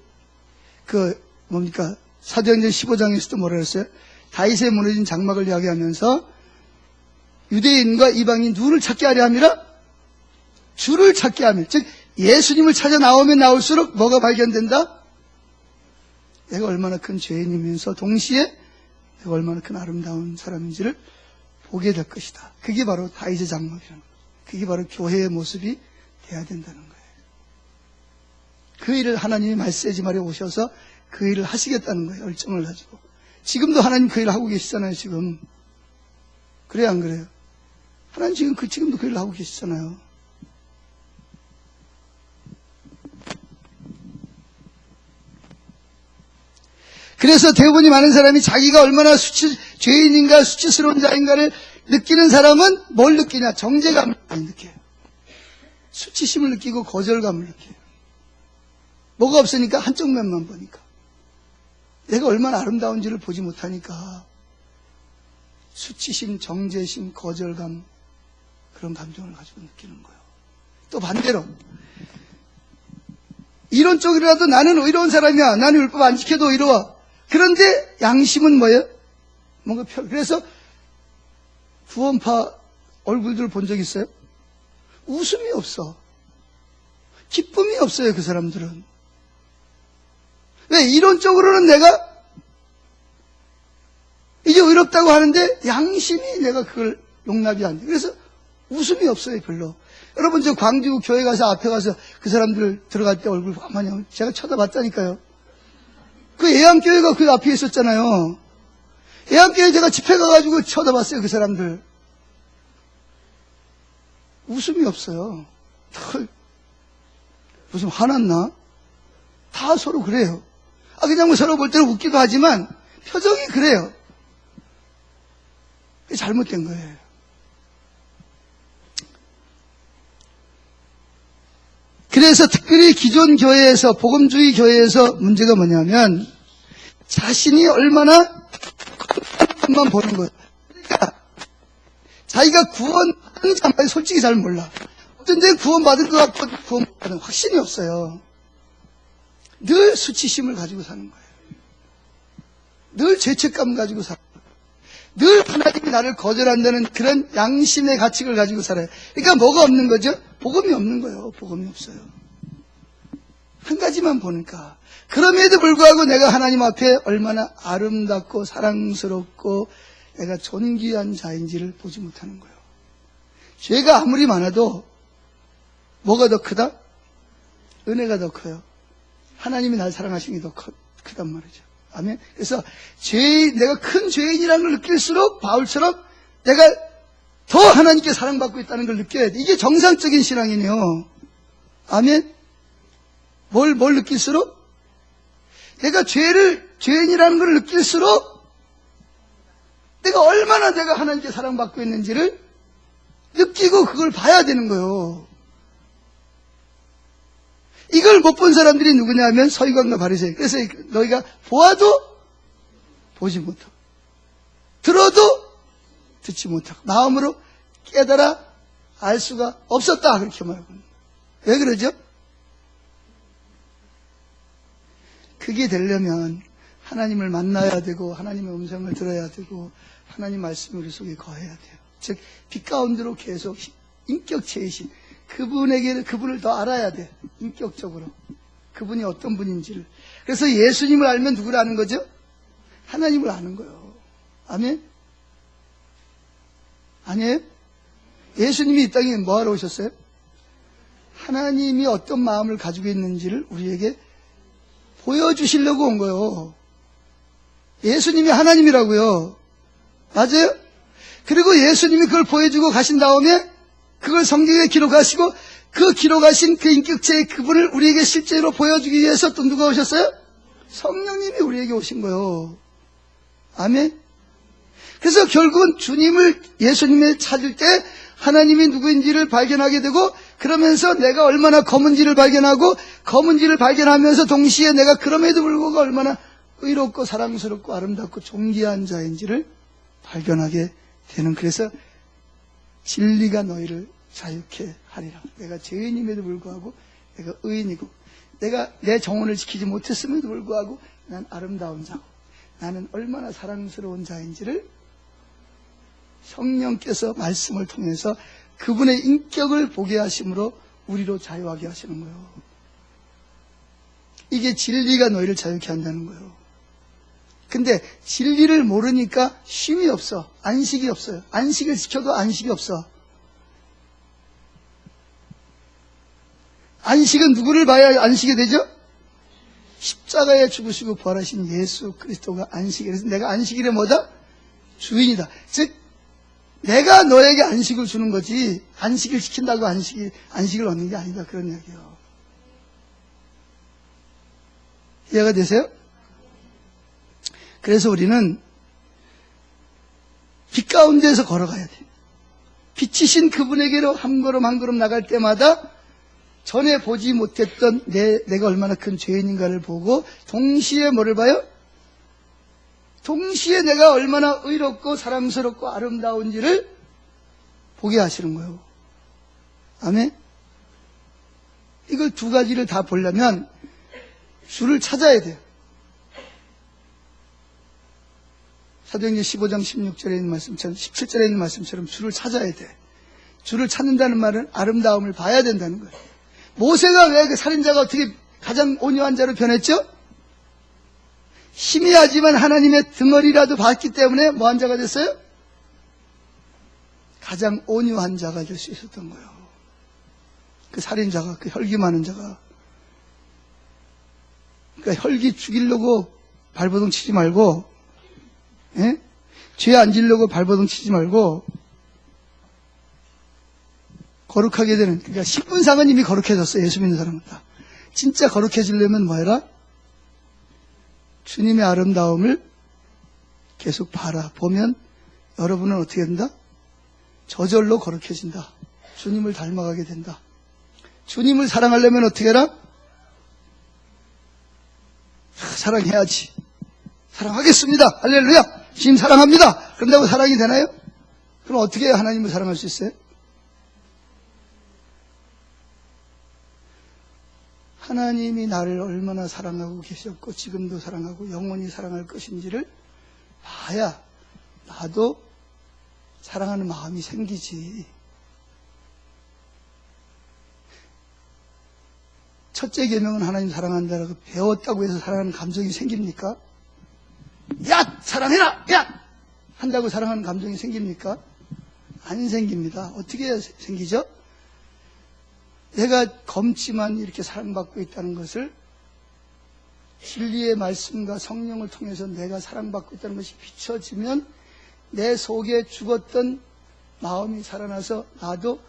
사도행전 15장에서도 뭐라 그랬어요? 다윗의 무너진 장막을 이야기하면서 유대인과 이방인 누구를 찾게 하려 함이라? 주를 찾게 함이라. 즉 예수님을 찾아 나오면 나올수록 뭐가 발견된다? 내가 얼마나 큰 죄인이면서 동시에 내가 얼마나 큰 아름다운 사람인지를 보게 될 것이다. 그게 바로 다윗의 장막이라는 거예요. 그게 바로 교회의 모습이 돼야 된다는 거예요. 그 일을 하나님이 말세지말에 오셔서 그 일을 하시겠다는 거예요. 열정을 가지고. 지금도 하나님 그 일을 하고 계시잖아요. 지금. 그래요 안 그래요? 하나님 지금도 그 일을 하고 계시잖아요. 그래서 대부분이 많은 사람이 자기가 얼마나 죄인인가 수치스러운 자인가를 느끼는 사람은 뭘 느끼냐? 정죄감을 많이 느껴요. 수치심을 느끼고 거절감을 느껴요. 뭐가 없으니까 한쪽 면만 보니까. 내가 얼마나 아름다운지를 보지 못하니까 수치심, 정죄심, 거절감 그런 감정을 가지고 느끼는 거예요. 또 반대로 이론적으로라도 나는 의로운 사람이야. 나는 율법 안 지켜도 의로워. 그런데 양심은 뭐예요? 뭔가 그래서 구원파 얼굴들 본 적 있어요? 웃음이 없어. 기쁨이 없어요. 그 사람들은. 왜? 이론적으로는 내가 이게 의롭다고 하는데 양심이 내가 그걸 용납이 안 돼. 그래서 웃음이 없어요. 별로. 여러분 저 광주 교회 가서 앞에 가서 그 사람들 들어갈 때 얼굴 가만히 제가 쳐다봤다니까요. 그 예안교회가 그 앞에 있었잖아요. 예안교회 제가 집회 가가지고 쳐다봤어요. 그 사람들. 웃음이 없어요. 무슨 화났나? 다 서로 그래요. 그냥 뭐 서로 볼 때는 웃기도 하지만 표정이 그래요. 그게 잘못된 거예요. 그래서 특별히 기존 교회에서, 복음주의 교회에서 문제가 뭐냐면 자신이 얼마나 만 보는 거예요. 그러니까 자기가 구원받은지 안 받은지 솔직히 잘 몰라. 어떤 데 구원받을 것 같고 구원받은 확신이 없어요. 늘 수치심을 가지고 사는 거예요. 늘 죄책감 가지고 살아요. 늘 하나님이 나를 거절한다는 그런 양심의 가책을 가지고 살아요. 그러니까 뭐가 없는 거죠? 복음이 없는 거예요. 복음이 없어요. 한 가지만 보니까. 그럼에도 불구하고 내가 하나님 앞에 얼마나 아름답고 사랑스럽고 내가 존귀한 자인지를 보지 못하는 거예요. 죄가 아무리 많아도 뭐가 더 크다? 은혜가 더 커요. 하나님이 날 사랑하시는 게 더 크단 말이죠. 아멘. 그래서 내가 큰 죄인이라는 걸 느낄수록 바울처럼 내가 더 하나님께 사랑받고 있다는 걸 느껴야 돼. 이게 정상적인 신앙이네요. 아멘. 뭘 느낄수록? 내가 죄인이라는 걸 느낄수록 내가 얼마나 내가 하나님께 사랑받고 있는지를 느끼고 그걸 봐야 되는 거예요. 이걸 못 본 사람들이 누구냐면 서기관과 바리새인. 그래서 너희가 보아도 보지 못하고 들어도 듣지 못하고 마음으로 깨달아 알 수가 없었다 그렇게 말합니다. 왜 그러죠? 그게 되려면 하나님을 만나야 되고 하나님의 음성을 들어야 되고 하나님 말씀이 우리 속에 거해야 돼요. 즉 빛 가운데로 계속 인격체이신 그분을 더 알아야 돼. 인격적으로. 그분이 어떤 분인지를. 그래서 예수님을 알면 누구를 아는 거죠? 하나님을 아는 거예요. 아멘? 아니에요? 예수님이 이 땅에 뭐하러 오셨어요? 하나님이 어떤 마음을 가지고 있는지를 우리에게 보여주시려고 온 거예요. 예수님이 하나님이라고요. 맞아요? 그리고 예수님이 그걸 보여주고 가신 다음에 그걸 성경에 기록하시고 그 기록하신 그 인격체의 그분을 우리에게 실제로 보여주기 위해서 또 누가 오셨어요? 성령님이 우리에게 오신 거예요. 아멘? 그래서 결국은 예수님을 찾을 때 하나님이 누구인지를 발견하게 되고 그러면서 내가 얼마나 검은지를 발견하고 검은지를 발견하면서 동시에 내가 그럼에도 불구하고 얼마나 의롭고 사랑스럽고 아름답고 존귀한 자인지를 발견하게 되는 그래서 진리가 너희를 자유케 하리라. 내가 죄인임에도 불구하고 내가 의인이고 내가 내 정원을 지키지 못했음에도 불구하고 난 아름다운 자고 나는 얼마나 사랑스러운 자인지를 성령께서 말씀을 통해서 그분의 인격을 보게 하심으로 우리로 자유하게 하시는 거예요. 이게 진리가 너희를 자유케 한다는 거예요. 근데 진리를 모르니까 쉼이 없어. 안식이 없어요. 안식을 지켜도 안식이 없어. 안식은 누구를 봐야 안식이 되죠? 십자가에 죽으시고 부활하신 예수 그리스도가 안식이. 그래서 내가 안식일에 뭐다? 주인이다. 즉 내가 너에게 안식을 주는 거지 안식을 지킨다고 안식을 얻는 게 아니다. 그런 이야기예요. 이해가 되세요? 그래서 우리는 빛 가운데에서 걸어가야 돼요. 빛이신 그분에게로 한 걸음 한 걸음 나갈 때마다 전에 보지 못했던 내가 얼마나 큰 죄인인가를 보고 동시에 뭐를 봐요? 동시에 내가 얼마나 의롭고 사랑스럽고 아름다운지를 보게 하시는 거예요. 아멘? 이걸 두 가지를 다 보려면 주를 찾아야 돼요. 사도행전 15장 16절에 있는 말씀처럼 17절에 있는 말씀처럼 주를 찾아야 돼. 주를 찾는다는 말은 아름다움을 봐야 된다는 거예요. 모세가 왜 그 살인자가 어떻게 가장 온유한 자로 변했죠? 희미하지만 하나님의 등어리라도 봤기 때문에 뭐한 자가 됐어요? 가장 온유한 자가 될 수 있었던 거예요. 그 살인자가, 그 혈기 많은 자가. 그러니까 혈기 죽이려고 발버둥 치지 말고, 예? 죄 안 지려고 발버둥 치지 말고, 거룩하게 되는, 그러니까 신분상은 이미 거룩해졌어요. 예수 믿는 사람은 다. 진짜 거룩해지려면 뭐 해라? 주님의 아름다움을 계속 바라보면 여러분은 어떻게 된다? 저절로 거룩해진다. 주님을 닮아가게 된다. 주님을 사랑하려면 어떻게 해라? 사랑해야지. 사랑하겠습니다. 할렐루야. 주님 사랑합니다. 그런다고 사랑이 되나요? 그럼 어떻게 해야 하나님을 사랑할 수 있어요? 하나님이 나를 얼마나 사랑하고 계셨고 지금도 사랑하고 영원히 사랑할 것인지를 봐야 나도 사랑하는 마음이 생기지. 첫째 계명은 하나님 사랑한다라고 배웠다고 해서 사랑하는 감정이 생깁니까? 야! 사랑해라! 야! 한다고 사랑하는 감정이 생깁니까? 안 생깁니다. 어떻게 생기죠? 내가 검지만 이렇게 사랑받고 있다는 것을 진리의 말씀과 성령을 통해서 내가 사랑받고 있다는 것이 비춰지면 내 속에 죽었던 마음이 살아나서 나도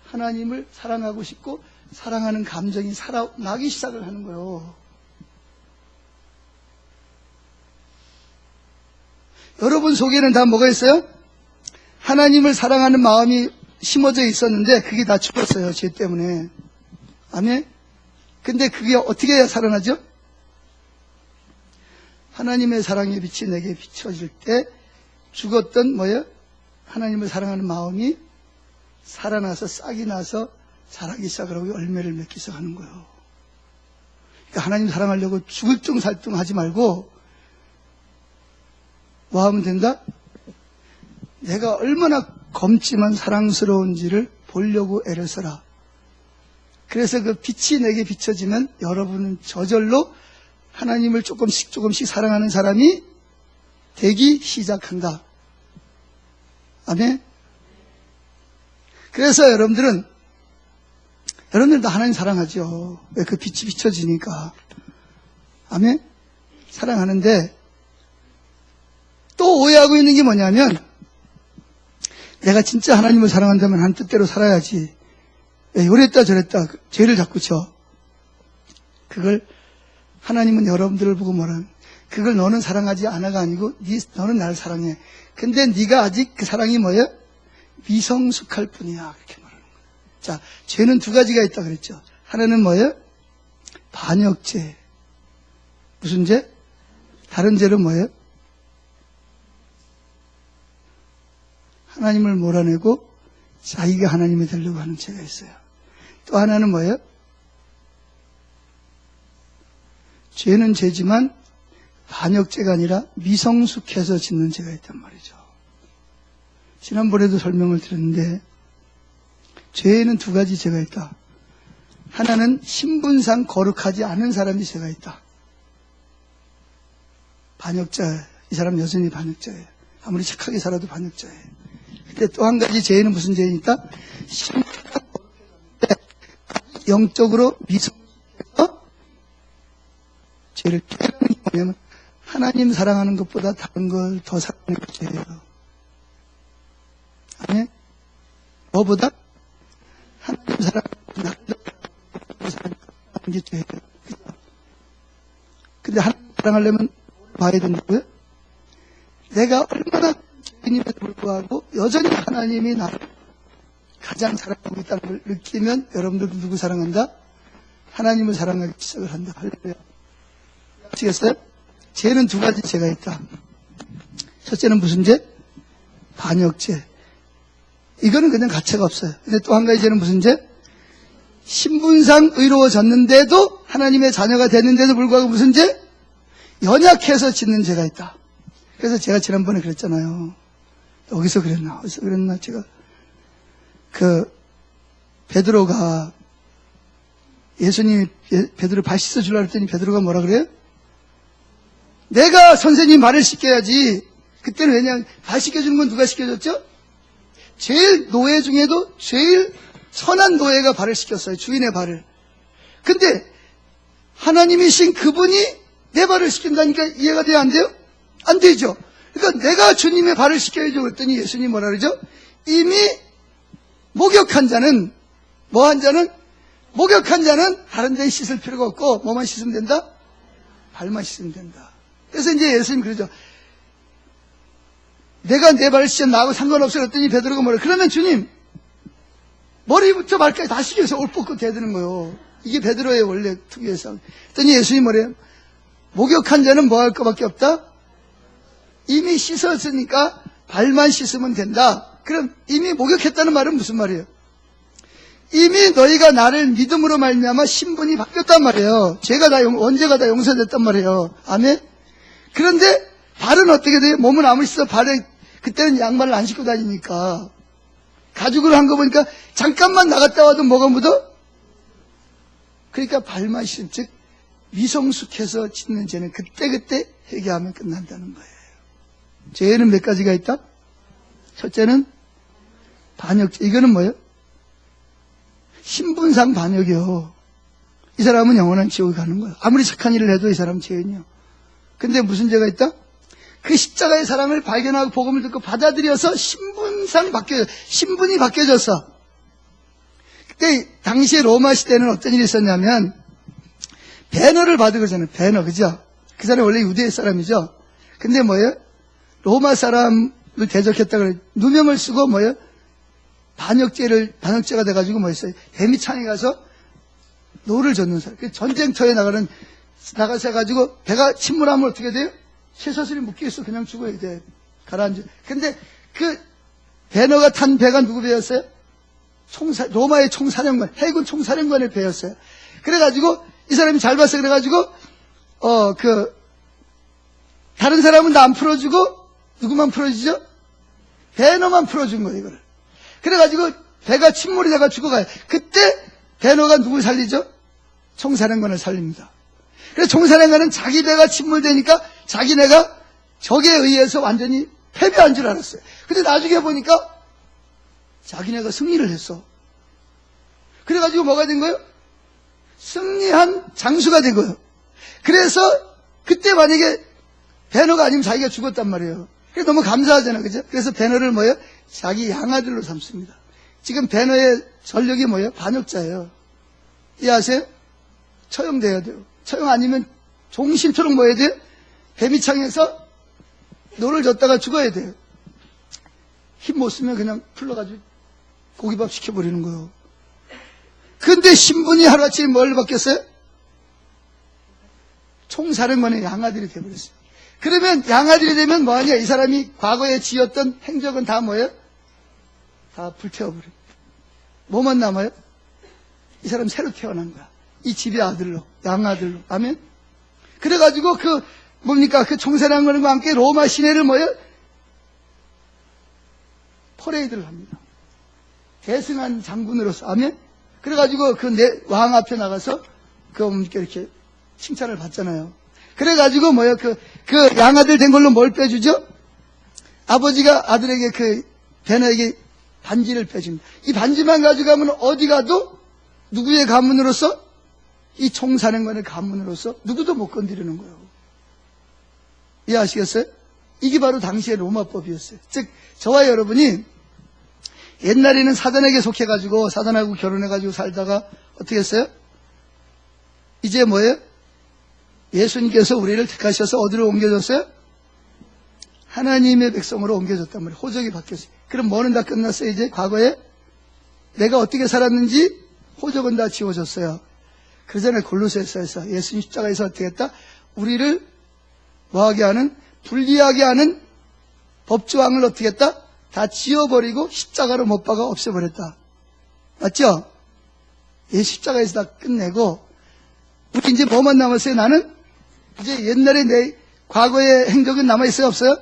하나님을 사랑하고 싶고 사랑하는 감정이 살아나기 시작을 하는 거예요. 여러분 속에는 다 뭐가 있어요? 하나님을 사랑하는 마음이 심어져 있었는데 그게 다 죽었어요. 죄 때문에. 아멘? 근데 그게 어떻게 해야 살아나죠? 하나님의 사랑의 빛이 내게 비춰질 때 죽었던 뭐예요? 하나님을 사랑하는 마음이 살아나서 싹이 나서 자라기 시작을 하고 열매를 맺기 시작하는 거예요. 그러니까 하나님 사랑하려고 죽을 둥살둥 하지 말고 뭐 하면 된다? 내가 얼마나 검지만 사랑스러운지를 보려고 애를 써라. 그래서 그 빛이 내게 비춰지면 여러분은 저절로 하나님을 조금씩 사랑하는 사람이 되기 시작한다. 아멘? 그래서 여러분들도 하나님 사랑하죠. 왜? 그 빛이 비춰지니까. 아멘? 사랑하는데 또 오해하고 있는 게 뭐냐면 내가 진짜 하나님을 사랑한다면 하나님 뜻대로 살아야지. 요랬다 저랬다 죄를 자꾸 져. 그걸 하나님은 여러분들을 보고 뭐라는 그걸 너는 사랑하지 않아가 아니고 너는 나를 사랑해. 근데 네가 아직 그 사랑이 뭐예요? 미성숙할 뿐이야. 그렇게 말하는 거예요. 자, 죄는 두 가지가 있다 그랬죠. 하나는 뭐예요? 반역죄. 무슨 죄? 다른 죄는 뭐예요? 하나님을 몰아내고 자기가 하나님이 되려고 하는 죄가 있어요. 또 하나는 뭐예요? 죄는 죄지만 반역죄가 아니라 미성숙해서 짓는 죄가 있단 말이죠. 지난번에도 설명을 드렸는데 죄에는 두 가지 죄가 있다. 하나는 신분상 거룩하지 않은 사람이 죄가 있다. 반역자, 이 사람 여전히 반역자예요. 아무리 착하게 살아도 반역자예요. 근데 또 한 가지 죄는 무슨 죄가 있다? 영적으로 미성숙해서 죄를 깨닫는 게 뭐냐면 하나님 사랑하는 것보다 다른 걸 더 사랑하는 게 죄예요. 아멘? 뭐보다? 하나님 사랑하는 걸 사랑하는 게 죄예요. 근데 하나님 사랑하려면 봐야 된다고요? 내가 얼마나 주님에도 불구하고 여전히 하나님이 나를 가장 사랑하고 있다는 걸 느끼면 여러분들도 누구 사랑한다? 하나님을 사랑하기 시작을 한다. 할렐루야. 아시겠어요? 죄는 두 가지 죄가 있다. 첫째는 무슨 죄? 반역죄. 이거는 그냥 가치가 없어요. 근데 또 한 가지 죄는 무슨 죄? 신분상 의로워졌는데도 하나님의 자녀가 됐는데도 불구하고 무슨 죄? 연약해서 짓는 죄가 있다. 그래서 제가 지난번에 그랬잖아요. 어디서 그랬나? 제가 베드로가 예수님이 베드로 발 씻어 주려고 했더니 베드로가 뭐라 그래요? 내가 선생님 발을 씻겨야지. 그때는 왜냐하면 발 씻겨주는 건 누가 씻겨줬죠? 제일 노예 중에도 제일 선한 노예가 발을 씻겼어요. 주인의 발을. 근데 하나님이신 그분이 내 발을 씻긴다니까 이해가 돼야 안 돼요? 안 되죠. 그러니까 내가 주님의 발을 씻겨야죠. 그랬더니 예수님 뭐라 그러죠? 이미 목욕한 자는 다른 데 씻을 필요가 없고 뭐만 씻으면 된다? 발만 씻으면 된다. 그래서 이제 예수님 그러죠. 내가 내 발을 씻어 나하고 상관없어. 그랬더니 베드로가 뭐래? 그러면 주님, 머리부터 발까지 다 씻겨서 옷 벗고 대드는 거예요. 이게 베드로의 원래 특유의 싸움. 그랬더니 예수님 뭐래요? 목욕한 자는 뭐 할 것밖에 없다? 이미 씻었으니까 발만 씻으면 된다. 그럼 이미 목욕했다는 말은 무슨 말이에요? 이미 너희가 나를 믿음으로 말미암아 신분이 바뀌었단 말이에요. 죄가 다 언제가 다 용서됐단 말이에요. 아멘? 그런데 발은 어떻게 돼요? 몸은 아무리 씻어 발에 그때는 양말을 안 신고 다니니까 가죽으로 한 거 보니까 잠깐만 나갔다 와도 뭐가 묻어? 그러니까 발만 씻은 즉 미성숙해서 짓는 죄는 그때그때 회개하면 끝난다는 거예요. 죄는 몇 가지가 있다? 첫째는 반역죄. 이거는 뭐예요? 신분상 반역이요. 이 사람은 영원한 지옥에 가는 거예요. 아무리 착한 일을 해도 이 사람은 죄인이요. 근데 무슨 죄가 있다? 그 십자가의 사랑을 발견하고 복음을 듣고 받아들여서 신분이 바뀌어졌어. 그때 당시에 로마 시대는 어떤 일이 있었냐면 배너를 받은 거잖아요. 배너, 그죠? 그 사람이 원래 유대 사람이죠. 근데 뭐예요? 로마 사람을 대적했다 그래. 누명을 쓰고 뭐예요? 반역죄가 돼가지고 뭐였어요? 배미창에 가서 노를 젓는 사람. 전쟁터에 나가서 해가지고 배가 침몰하면 어떻게 돼요? 쇠사슬이 묶여있어. 그냥 죽어야 돼. 가라앉아. 근데 그 배너가 탄 배가 누구 배였어요? 로마의 총사령관, 해군 총사령관의 배였어요. 그래가지고 이 사람이 잘 봤어. 그래가지고 다른 사람은 다 안 풀어주고 누구만 풀어주죠? 배너만 풀어준 거예요, 이거를. 그래가지고 배가 침몰이 돼가 죽어가요. 그때 배너가 누굴 살리죠? 총사령관을 살립니다. 그래서 총사령관은 자기 배가 침몰되니까 자기네가 적에 의해서 완전히 패배한 줄 알았어요. 근데 나중에 보니까 자기네가 승리를 했어. 그래가지고 뭐가 된 거예요? 승리한 장수가 된 거예요. 그래서 그때 만약에 배너가 아니면 자기가 죽었단 말이에요. 그게 너무 감사하잖아요. 그죠? 그래서 배너를 뭐예요? 자기 양아들로 삼습니다. 지금 배너의 전력이 뭐예요? 반역자예요. 이해하세요? 처형돼야 돼요. 처형 아니면 종신토록 뭐 해야 돼요? 배미창에서 노를 젓다가 죽어야 돼요. 힘 못 쓰면 그냥 풀러가지고 고기밥 시켜버리는 거예요. 근데 신분이 하루아침에 뭘 바뀌었어요? 총사령관의 양아들이 돼버렸어요. 그러면 양아들이 되면 뭐하냐? 이 사람이 과거에 지었던 행적은 다 뭐예요? 다 불태워버려요. 뭐만 남아요? 이 사람 새로 태어난 거야. 이 집의 아들로, 양아들로. 아멘? 그래가지고 그 총사령관과 함께 로마 시내를 뭐예요? 퍼레이드를 합니다. 대승한 장군으로서. 아멘? 그래가지고 왕 앞에 나가서 이렇게 칭찬을 받잖아요. 그래가지고 뭐예요? 그 양아들 된 걸로 뭘 빼주죠? 아버지가 아들에게 배너에게 반지를 빼줍니다. 이 반지만 가져가면 어디 가도 누구의 가문으로서? 이 총사령관의 가문으로서 누구도 못 건드리는 거예요. 이해하시겠어요? 이게 바로 당시의 로마법이었어요. 즉 저와 여러분이 옛날에는 사단에게 속해가지고 사단하고 결혼해가지고 살다가 어떻게 했어요? 이제 뭐예요? 예수님께서 우리를 택하셔서 어디로 옮겨줬어요? 하나님의 백성으로 옮겨줬단 말이에요. 호적이 바뀌었어요. 그럼 뭐는 다 끝났어요? 이제 과거에 내가 어떻게 살았는지 호적은 다 지워졌어요. 그러잖아요. 골로새서에서 예수님 십자가에서 어떻게 했다? 우리를 뭐하게 하는? 불리하게 하는 법조항을 어떻게 했다? 다 지워버리고 십자가로 못 박아 없애버렸다. 맞죠? 예, 십자가에서 다 끝내고 우리 이제 뭐만 남았어요? 나는 이제 옛날에 내 과거의 행적은 남아있어요? 없어요?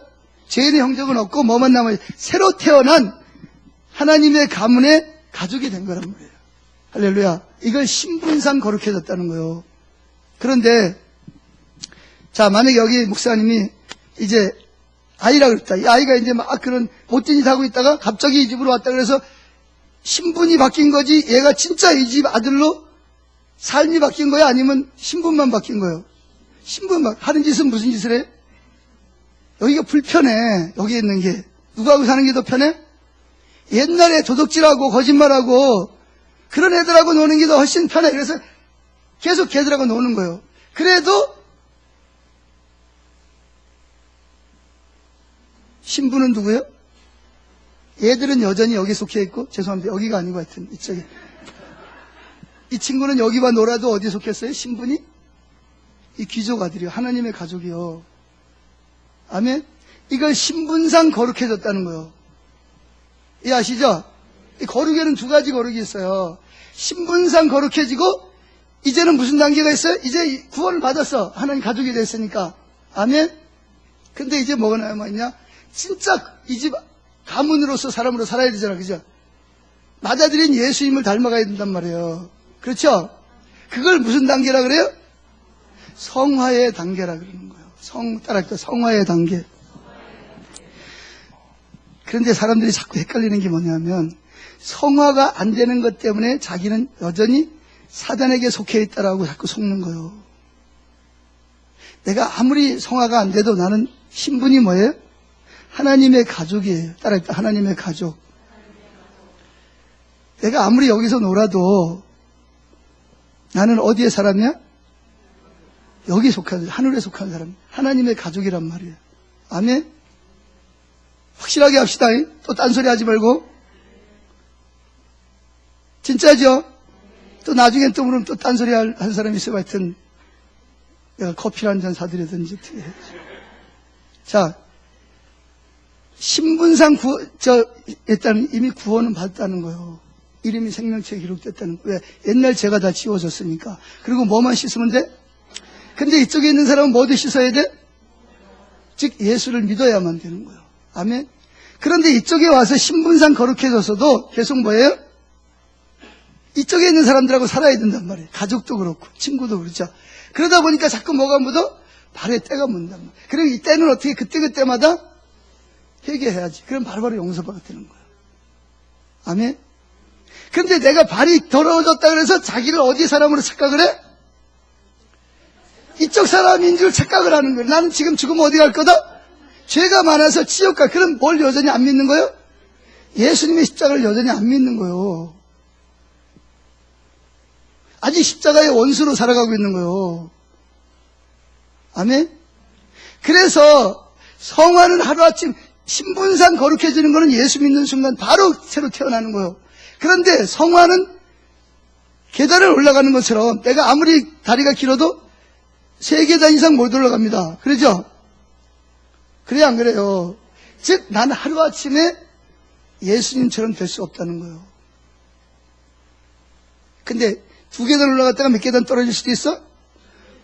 죄인의 행적은 없고 뭐만 남아있어요? 새로 태어난 하나님의 가문의 가족이 된 거란 말이에요. 할렐루야. 이걸 신분상 거룩해졌다는 거예요. 그런데 자, 만약에 여기 목사님이 이제 아이라 그랬다. 이 아이가 이제 막 그런 못된 짓 하고 있다가 갑자기 이 집으로 왔다 그래서 신분이 바뀐 거지 얘가 진짜 이 집 아들로 삶이 바뀐 거야? 아니면 신분만 바뀐 거예요? 신분만. 하는 짓은 무슨 짓을 해? 여기가 불편해. 여기 있는 게. 누구하고 사는 게 더 편해? 옛날에 도둑질하고 거짓말하고 그런 애들하고 노는 게 더 훨씬 편해. 그래서 계속 걔들하고 노는 거예요. 그래도 신부는 누구요? 얘들은 여전히 여기 속해 있고, 죄송합니다. 여기가 아니고 하여튼 이쪽에. 이 친구는 여기만 놀아도 어디에 속했어요? 신분이? 이 귀족 아들이요. 하나님의 가족이요. 아멘? 이걸 신분상 거룩해졌다는 거예요. 이해하시죠? 이 거룩에는 두 가지 거룩이 있어요. 신분상 거룩해지고, 이제는 무슨 단계가 있어요? 이제 구원을 받았어. 하나님 가족이 됐으니까. 아멘? 근데 이제 뭐가 남아있냐? 진짜 이 집 가문으로서 사람으로 살아야 되잖아. 그죠? 맞아들인 예수님을 닮아가야 된단 말이에요. 그렇죠? 그걸 무슨 단계라 그래요? 성화의 단계라 그러는 거예요. 따라할게요. 성화의 단계. 그런데 사람들이 자꾸 헷갈리는 게 뭐냐면, 성화가 안 되는 것 때문에 자기는 여전히 사단에게 속해 있다라고 자꾸 속는 거예요. 내가 아무리 성화가 안 돼도 나는 신분이 뭐예요? 하나님의 가족이에요. 따라합시다. 하나님의 가족. 내가 아무리 여기서 놀아도 나는 어디에 사람이야? 여기 속한, 하늘에 속한 사람. 하나님의 가족이란 말이에요. 아멘? 확실하게 합시다. 또 딴소리 하지 말고. 진짜죠? 또 나중엔 또 그럼 또 딴소리 할 사람이 있어요. 하여튼 내가 커피 한 잔 사드리든지 어떻게 해야지. 자, 신분상 일단 이미 구원은 받았다는 거예요. 이름이 생명체에 기록됐다는 거예요. 왜? 옛날 죄가 다 지워졌으니까. 그리고 뭐만 씻으면 돼? 근데 이쪽에 있는 사람은 뭐도 씻어야 돼? 즉 예수를 믿어야만 되는 거예요. 아멘? 그런데 이쪽에 와서 신분상 거룩해졌어도 계속 뭐예요? 이쪽에 있는 사람들하고 살아야 된단 말이에요. 가족도 그렇고 친구도 그렇죠. 그러다 보니까 자꾸 뭐가 묻어? 발에 때가 묻는단 말이에요. 그리고 이 때는 어떻게 그때그때마다 회개해야지. 그럼 바로바로 용서받게 되는 거예요. 아멘? 그런데 내가 발이 더러워졌다 그래서 자기를 어디 사람으로 착각을 해? 이쪽 사람인 줄 착각을 하는 거예요. 나는 지금 죽으면 어디 갈 거다? 죄가 많아서 지옥 가. 그럼 뭘 여전히 안 믿는 거예요? 예수님의 십자가를 여전히 안 믿는 거예요. 아직 십자가의 원수로 살아가고 있는 거예요. 아멘? 그래서 성화는 하루아침 신분상 거룩해지는 거는 예수 믿는 순간 바로 새로 태어나는 거예요. 그런데 성화는 계단을 올라가는 것처럼 내가 아무리 다리가 길어도 3계단 이상 못 올라갑니다. 그러죠? 그래요, 안 그래요? 즉, 나는 하루아침에 예수님처럼 될 수 없다는 거예요. 근데 2계단 올라갔다가 몇 계단 떨어질 수도 있어?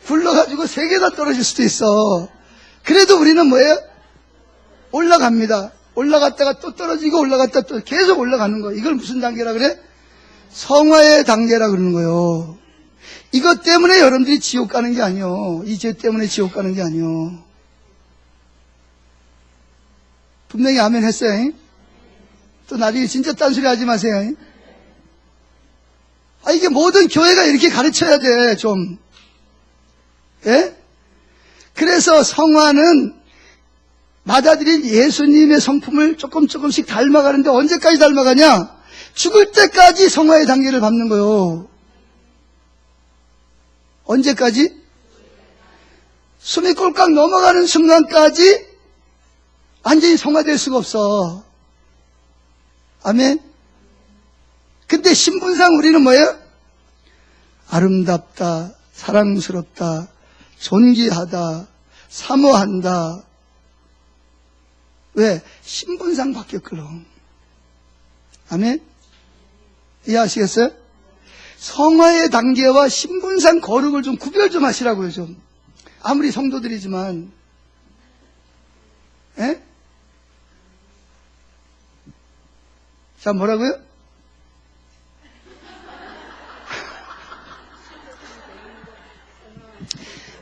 굴러가지고 3계단 떨어질 수도 있어. 그래도 우리는 뭐예요? 올라갑니다. 올라갔다가 또 떨어지고 올라갔다가 또 계속 올라가는 거예요. 이걸 무슨 단계라 그래? 성화의 단계라 그러는 거예요. 이것 때문에 여러분들이 지옥 가는 게 아니요. 이 죄 때문에 지옥 가는 게 아니요. 분명히 아멘 했어요. 또 나중에 진짜 딴소리 하지 마세요. 이게 모든 교회가 이렇게 가르쳐야 돼, 좀. 예? 그래서 성화는 받아들인 예수님의 성품을 조금씩 닮아가는데 언제까지 닮아가냐? 죽을 때까지 성화의 단계를 밟는 거예요. 언제까지? 숨이 꼴깍 넘어가는 순간까지 완전히 성화될 수가 없어. 아멘? 근데 신분상 우리는 뭐예요? 아름답다, 사랑스럽다, 존귀하다, 사모한다. 왜? 신분상 바뀌었거든. 아멘? 이해하시겠어요? 성화의 단계와 신분상 거룩을 좀 구별 좀 하시라고요, 좀. 아무리 성도들이지만. 예? 자, 뭐라고요?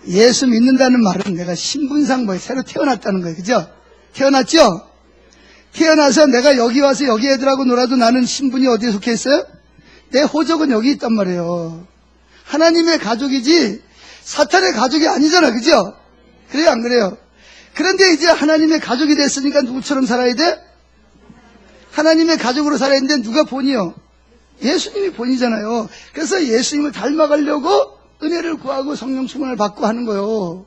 예수 믿는다는 말은 내가 신분상 뭐에 새로 태어났다는 거예요. 그죠? 태어났죠? 태어나서 내가 여기 와서 여기 애들하고 놀아도 나는 신분이 어디에 속해 있어요? 내 호적은 여기 있단 말이에요. 하나님의 가족이지 사탄의 가족이 아니잖아. 그죠? 그래요, 안 그래요? 그런데 이제 하나님의 가족이 됐으니까 누구처럼 살아야 돼? 하나님의 가족으로 살아야 되는데 누가 본이요? 예수님이 본이잖아요. 그래서 예수님을 닮아가려고 은혜를 구하고 성령 충만을 받고 하는 거예요.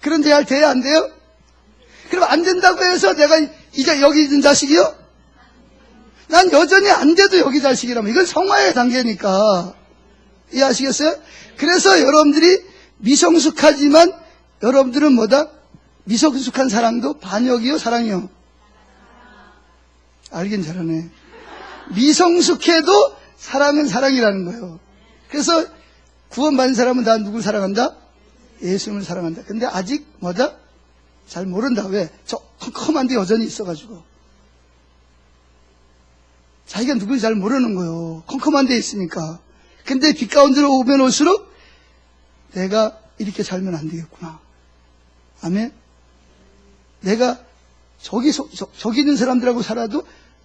그런데 돼야 안 돼요? 그럼 안 된다고 해서 내가 이제 여기 있는 자식이요? 난 여전히 안 돼도 여기 자식이라면 이건 성화의 단계니까. 이해하시겠어요? 그래서 여러분들이 미성숙하지만 여러분들은 뭐다? 미성숙한 사랑도 반역이요? 사랑이요? 알긴 잘하네. 미성숙해도 사랑은 사랑이라는 거예요. 그래서 구원받은 사람은 다 누굴 사랑한다? 예수님을 사랑한다. 근데 아직 뭐다? 잘 모른다. 왜? 저 컴컴한데 여전히 있어가지고. 자기가 누군지 잘 모르는 거예요. 컴컴한 데 있으니까. 근데 빛 가운데로 오면 올수록 내가 이렇게 살면 안 되겠구나. 아멘? 내가 저기 있는 사람들하고 살아도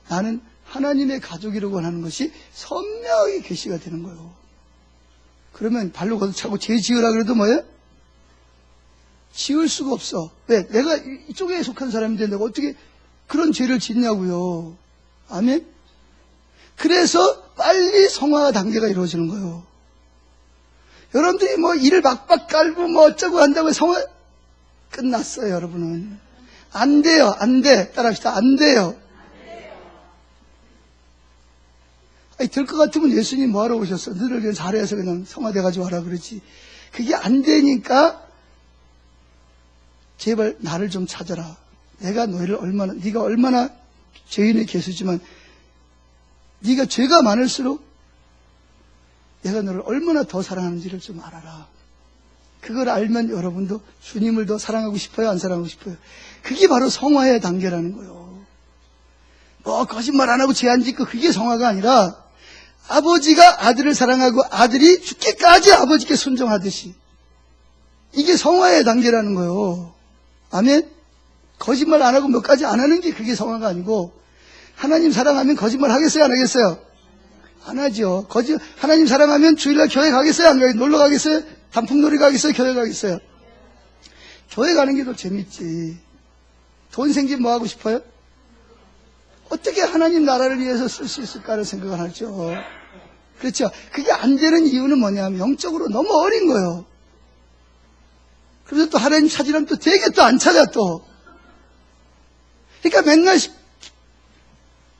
나는 하나님의 가족이라고 하는 것이 선명하게 계시가 되는 거예요. 그러면 발로 걷어차고 죄 지으라 그래도 뭐예요? 지을 수가 없어. 왜? 내가 이쪽에 속한 사람인데 내가 어떻게 그런 죄를 짓냐고요. 아멘? 그래서 빨리 성화 단계가 이루어지는 거예요. 여러분들이 뭐 일을 막박 깔고 뭐 어쩌고 한다고 성화 끝났어요, 여러분은. 안 돼요, 안 돼. 따라합시다. 안 돼요. 아니, 될 것 같으면 예수님 뭐하러 오셨어? 너를 그냥 잘해서 그냥 성화돼가지고 와라 그러지. 그게 안 되니까 제발 나를 좀 찾아라. 내가 너희를 얼마나, 네가 얼마나 죄인의 개수지만 네가 죄가 많을수록 내가 너를 얼마나 더 사랑하는지를 좀 알아라. 그걸 알면 여러분도 주님을 더 사랑하고 싶어요? 안 사랑하고 싶어요? 그게 바로 성화의 단계라는 거예요. 뭐 거짓말 안 하고 죄 안 짓고 그게 성화가 아니라 아버지가 아들을 사랑하고 아들이 죽기까지 아버지께 순종하듯이 이게 성화의 단계라는 거예요. 아멘? 거짓말 안 하고 몇 가지 안 하는 게 그게 성화가 아니고 하나님 사랑하면 거짓말 하겠어요? 안 하겠어요? 안 하죠. 하나님 사랑하면 주일날 교회 가겠어요? 안 가겠어요? 놀러 가겠어요? 단풍놀이 가겠어요? 교회 가겠어요? 교회 가는 게 더 재밌지. 돈 생기면 뭐 하고 싶어요? 어떻게 하나님 나라를 위해서 쓸 수 있을까를 생각을 하죠. 그렇죠. 그게 안 되는 이유는 뭐냐면 영적으로 너무 어린 거예요. 그래서 또 하나님 찾으려면 또 되게 또 안 찾아 또. 그러니까 맨날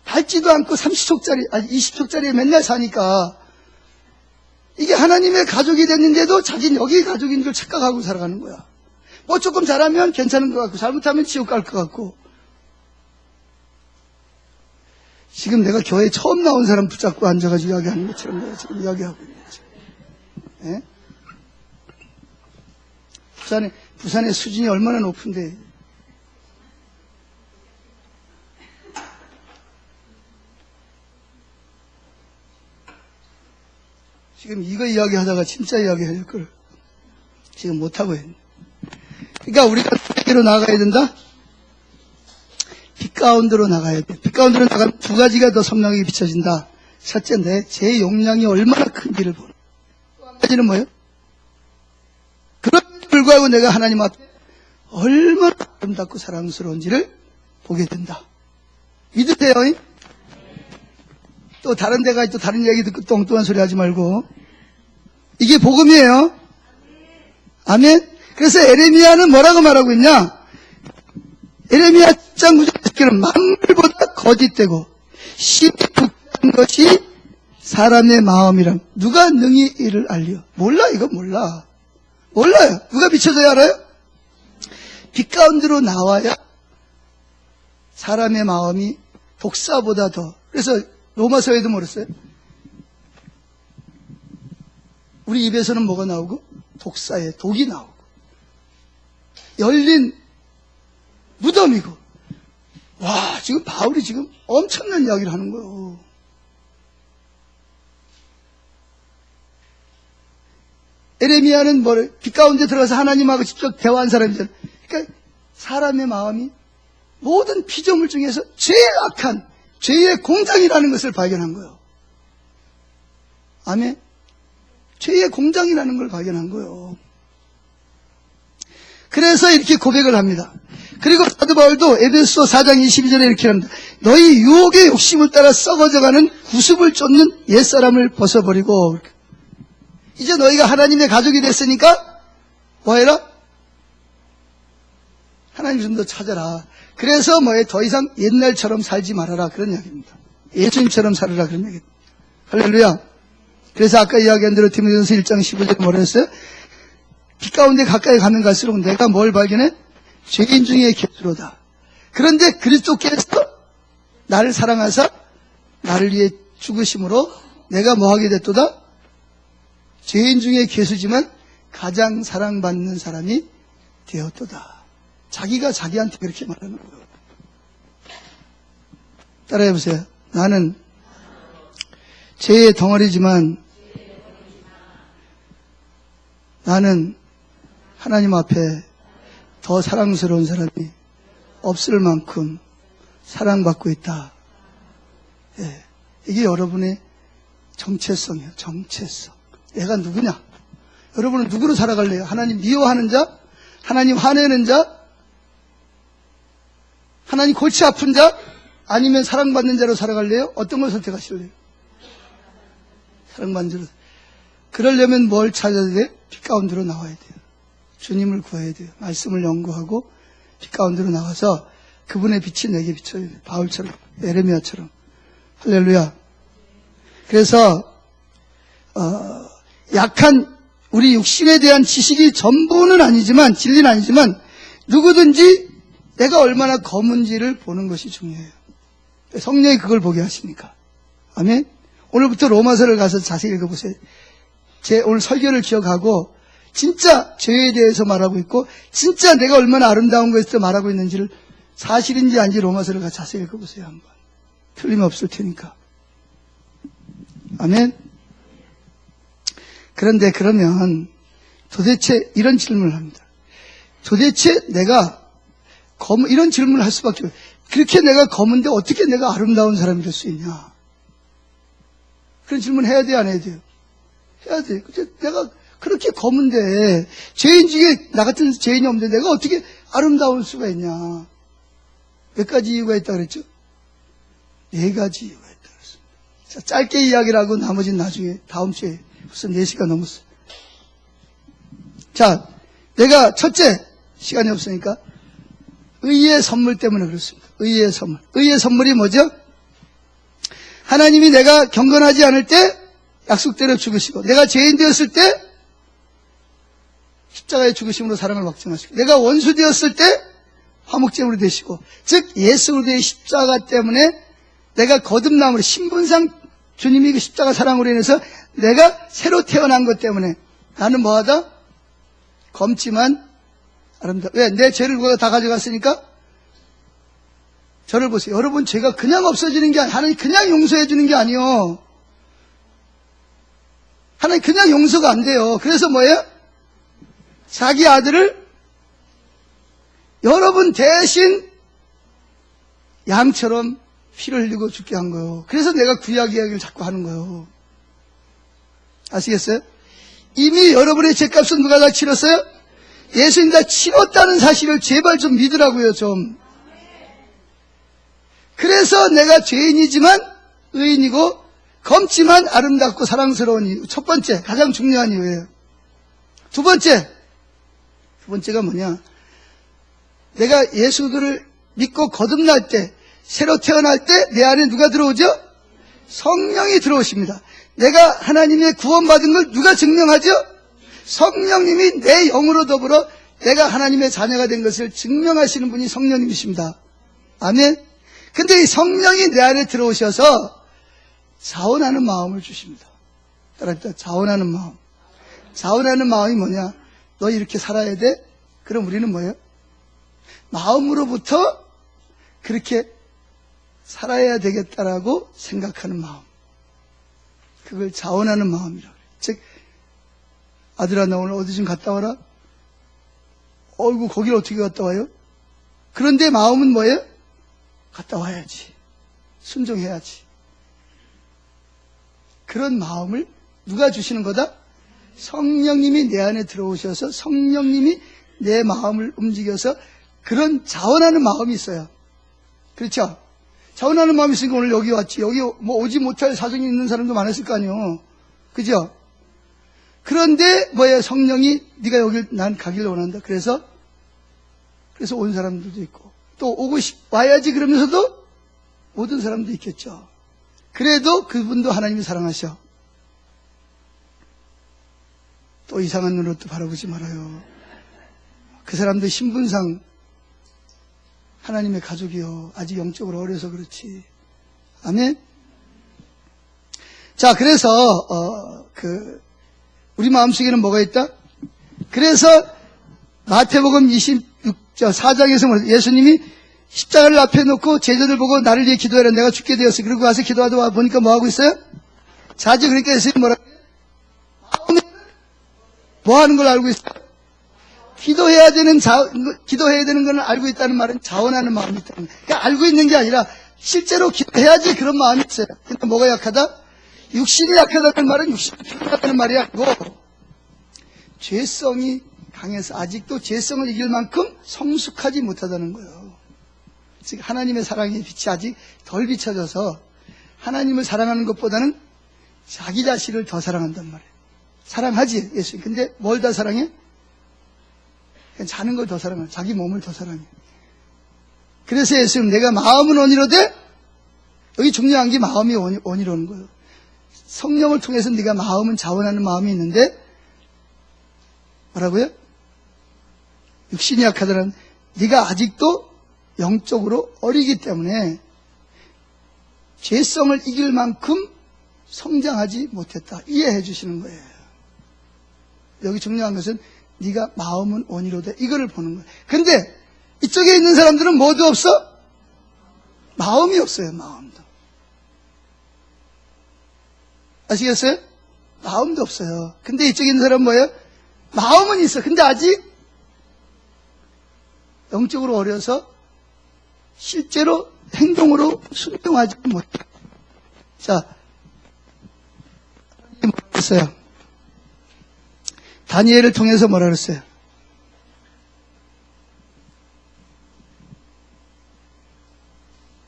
밟지도 않고 30촉짜리, 아니 20촉짜리에 맨날 사니까 이게 하나님의 가족이 됐는데도 자기는 여기 가족인 줄 착각하고 살아가는 거야. 뭐 조금 잘하면 괜찮은 것 같고 잘못하면 지옥 갈 것 같고. 지금 내가 교회에 처음 나온 사람 붙잡고 앉아가지고 이야기하는 것처럼 내가 지금 이야기하고 있는 거죠. 예? 부산의 수준이 얼마나 높은데. 지금 이거 이야기하다가 진짜 이야기할 걸 지금 못하고 있네. 그러니까 우리가 어디로 나가야 된다? 빛 가운데로 나가야 돼. 빛 가운데로 나가면 두 가지가 더 선명하게 비춰진다. 첫째인데 제 용량이 얼마나 큰지를 보는. 또 한 가지는 뭐예요? 그럼에도 불구하고 내가 하나님 앞에 얼마나 아름답고 사랑스러운지를 보게 된다. 믿으세요? 또 다른 데가 또 다른 얘기 듣고 또 엉뚱한 소리 하지 말고. 이게 복음이에요. 아멘. 그래서 에레미야는 뭐라고 말하고 있냐? 에레미야 10장 9절 듣기는 만물보다 거짓되고 심히 부패한 것이 사람의 마음이란 누가 능히 이를 알리요? 몰라. 이거 몰라요. 누가 비춰져야 알아요? 빛 가운데로 나와야 사람의 마음이 독사보다 더. 그래서 로마서에도 뭐랬어요? 우리 입에서는 뭐가 나오고? 독사의 독이 나오고 열린 무덤이고. 와, 지금 바울이 지금 엄청난 이야기를 하는 거예요. 에레미야는 뭐를 빛 가운데 들어가서 하나님하고 직접 대화한 사람이잖아요. 그러니까 사람의 마음이 모든 피조물 중에서 제일 악한 죄의 공장이라는 것을 발견한 거예요. 아멘. 죄의 공장이라는 걸 발견한 거예요. 그래서 이렇게 고백을 합니다. 그리고 사도 바울도 에베소 4장 22절에 이렇게 합니다. 너희 유혹의 욕심을 따라 썩어져가는 구습을 쫓는 옛사람을 벗어버리고 이제 너희가 하나님의 가족이 됐으니까 뭐 해라? 하나님 좀 더 찾아라. 그래서 더 이상 옛날처럼 살지 말아라. 그런 이야기입니다. 예수님처럼 살아라. 그런 이야기입니다. 할렐루야. 그래서 아까 이야기한 대로 디모데전서 1장 15절에 뭐라 했어요? 빛 가운데 가까이 가면 갈수록 내가 뭘 발견해? 죄인 중에 개수로다. 그런데 그리스도께서 나를 사랑하사 나를 위해 죽으심으로 내가 뭐 하게 됐도다? 죄인 중에 개수지만 가장 사랑받는 사람이 되었도다. 자기가 자기한테 그렇게 말하는 거예요. 따라해보세요. 나는 죄의 덩어리지만 나는 하나님 앞에 더 사랑스러운 사람이 없을 만큼 사랑받고 있다. 예, 이게 여러분의 정체성이에요. 정체성. 내가 누구냐? 여러분은 누구로 살아갈래요? 하나님 미워하는 자? 하나님 화내는 자? 하나님 골치 아픈 자? 아니면 사랑받는 자로 살아갈래요? 어떤 걸 선택하실래요? 사랑받는 자로. 그러려면 뭘 찾아야 돼요? 빛 가운데로 나와야 돼요. 주님을 구해야 돼요. 말씀을 연구하고 빛 가운데로 나와서 그분의 빛이 내게 비춰야 돼요. 바울처럼, 에레미야처럼. 할렐루야. 그래서 약한 우리 육신에 대한 지식이 전부는 아니지만, 진리는 아니지만 누구든지 내가 얼마나 검은지를 보는 것이 중요해요. 성령이 그걸 보게 하시니까. 아멘. 오늘부터 로마서를 가서 자세히 읽어보세요. 제 오늘 설교를 기억하고 진짜 죄에 대해서 말하고 있고 진짜 내가 얼마나 아름다운 것에 대해서 말하고 있는지를 사실인지 아닌지 로마서를 가서 자세히 읽어보세요. 한번. 틀림없을 테니까. 아멘. 그런데 그러면 도대체 이런 질문을 합니다. 도대체 내가 이런 질문을 할 수밖에 없어요. 그렇게 내가 검은데 어떻게 내가 아름다운 사람이 될 수 있냐? 그런 질문 해야 돼요, 안 해야 돼요? 해야 돼요. 내가 그렇게 검은데 죄인 중에 나 같은 죄인이 없는데 내가 어떻게 아름다울 수가 있냐? 몇 가지 이유가 있다고 그랬죠? 4가지 이유가 있다고 그랬습니다. 자, 짧게 이야기를 하고 나머지는 나중에 다음 주에 벌써 4시간 넘었어요. 자, 내가 첫째, 시간이 없으니까 의의 선물 때문에 그렇습니다. 의의 선물. 의의 선물이 뭐죠? 하나님이 내가 경건하지 않을 때 약속대로 죽으시고, 내가 죄인 되었을 때 십자가의 죽으심으로 사랑을 확증하시고, 내가 원수 되었을 때 화목제물이 되시고, 즉 예수 그리스도의 십자가 때문에 내가 거듭남으로 신분상 주님이 그 십자가 사랑으로 인해서 내가 새로 태어난 것 때문에 나는 뭐하다? 검지만 아름다워. 왜? 내 죄를 누가 다 가져갔으니까? 저를 보세요. 여러분, 죄가 그냥 없어지는 게 아니에요. 하나님 그냥 용서해 주는 게 아니에요. 하나님 그냥 용서가 안 돼요. 그래서 뭐예요? 자기 아들을 여러분 대신 양처럼 피를 흘리고 죽게 한 거예요. 그래서 내가 구약 이야기를 자꾸 하는 거예요. 아시겠어요? 이미 여러분의 죄값은 누가 다 치렀어요? 예수님 다 치렀다는 사실을 제발 좀 믿으라고요, 좀. 그래서 내가 죄인이지만 의인이고 검지만 아름답고 사랑스러운 이유. 첫 번째, 가장 중요한 이유예요. 두 번째가 뭐냐? 내가 예수를 믿고 거듭날 때, 새로 태어날 때 내 안에 누가 들어오죠? 성령이 들어오십니다. 내가 하나님의 구원받은 걸 누가 증명하죠? 성령님이 내 영으로 더불어 내가 하나님의 자녀가 된 것을 증명하시는 분이 성령님이십니다. 아멘. 근데 이 성령이 내 안에 들어오셔서 자원하는 마음을 주십니다. 따라합니다. 자원하는 마음. 자원하는 마음이 뭐냐? 너 이렇게 살아야 돼? 그럼 우리는 뭐예요? 마음으로부터 그렇게 살아야 되겠다라고 생각하는 마음. 그걸 자원하는 마음이라고 해요. 즉, 아들아, 나 오늘 어디 좀 갔다 와라? 어이구, 거길 어떻게 갔다 와요? 그런데 마음은 뭐예요? 갔다 와야지. 순종해야지. 그런 마음을 누가 주시는 거다? 성령님이 내 안에 들어오셔서 성령님이 내 마음을 움직여서 그런 자원하는 마음이 있어요. 그렇죠? 자원하는 마음이 있으니까 오늘 여기 왔지. 여기 뭐 오지 못할 사정이 있는 사람도 많았을 거 아니에요. 그죠? 그런데 뭐예요? 성령이 네가 여길 난 가기를 원한다. 그래서 그래서 온 사람들도 있고, 또 와야지 그러면서도 못 온 사람도 있겠죠. 그래도 그분도 하나님이 사랑하셔. 또 이상한 눈으로 또 바라보지 말아요. 그 사람도 신분상 하나님의 가족이요. 아직 영적으로 어려서 그렇지. 아멘? 자, 그래서, 우리 마음속에는 뭐가 있다? 그래서, 마태복음 4장에서 예수님이 십자가를 앞에 놓고 제자들 보고 나를 위해 기도해라. 내가 죽게 되었어. 그리고 와서 기도하다 보니까 뭐 하고 있어요? 자주 그러니까 예수님이 뭐라고 해요? 뭐 하는 걸 알고 있어요? 기도해야 되는 걸 알고 있다는 말은 자원하는 마음이 있다는 거예요. 그러니까 알고 있는 게 아니라 실제로 기도해야지 그런 마음이 있어요. 그러니까 뭐가 약하다? 육신이 약하다는 말은 육신이 필요하다는 말이 아니고 죄성이 강해서 아직도 죄성을 이길 만큼 성숙하지 못하다는 거예요. 즉 하나님의 사랑의 빛이 아직 덜 비춰져서 하나님을 사랑하는 것보다는 자기 자신을 더 사랑한단 말이에요. 사랑하지 예수님. 근데 뭘 더 사랑해? 그냥 자는 걸 더 사랑해. 자기 몸을 더 사랑해. 그래서 예수님 내가 마음은 원이로되, 여기 중요한 게 마음이 원이로는 거예요. 성령을 통해서 네가 마음은 자원하는 마음이 있는데 뭐라고요? 육신이 약하다는 네가 아직도 영적으로 어리기 때문에 죄성을 이길 만큼 성장하지 못했다. 이해해 주시는 거예요. 여기 중요한 것은 네가 마음은 원이로되 이거를 보는 거예요. 근데 이쪽에 있는 사람들은 뭐도 없어? 마음이 없어요. 마음도. 아시겠어요? 마음도 없어요. 근데 이쪽에 있는 사람은 뭐예요? 마음은 있어. 근데 아직 영적으로 어려서 실제로 행동으로 순종하지 못해. 자, 뭐라 그랬어요? 다니엘을 통해서 뭐라 그랬어요?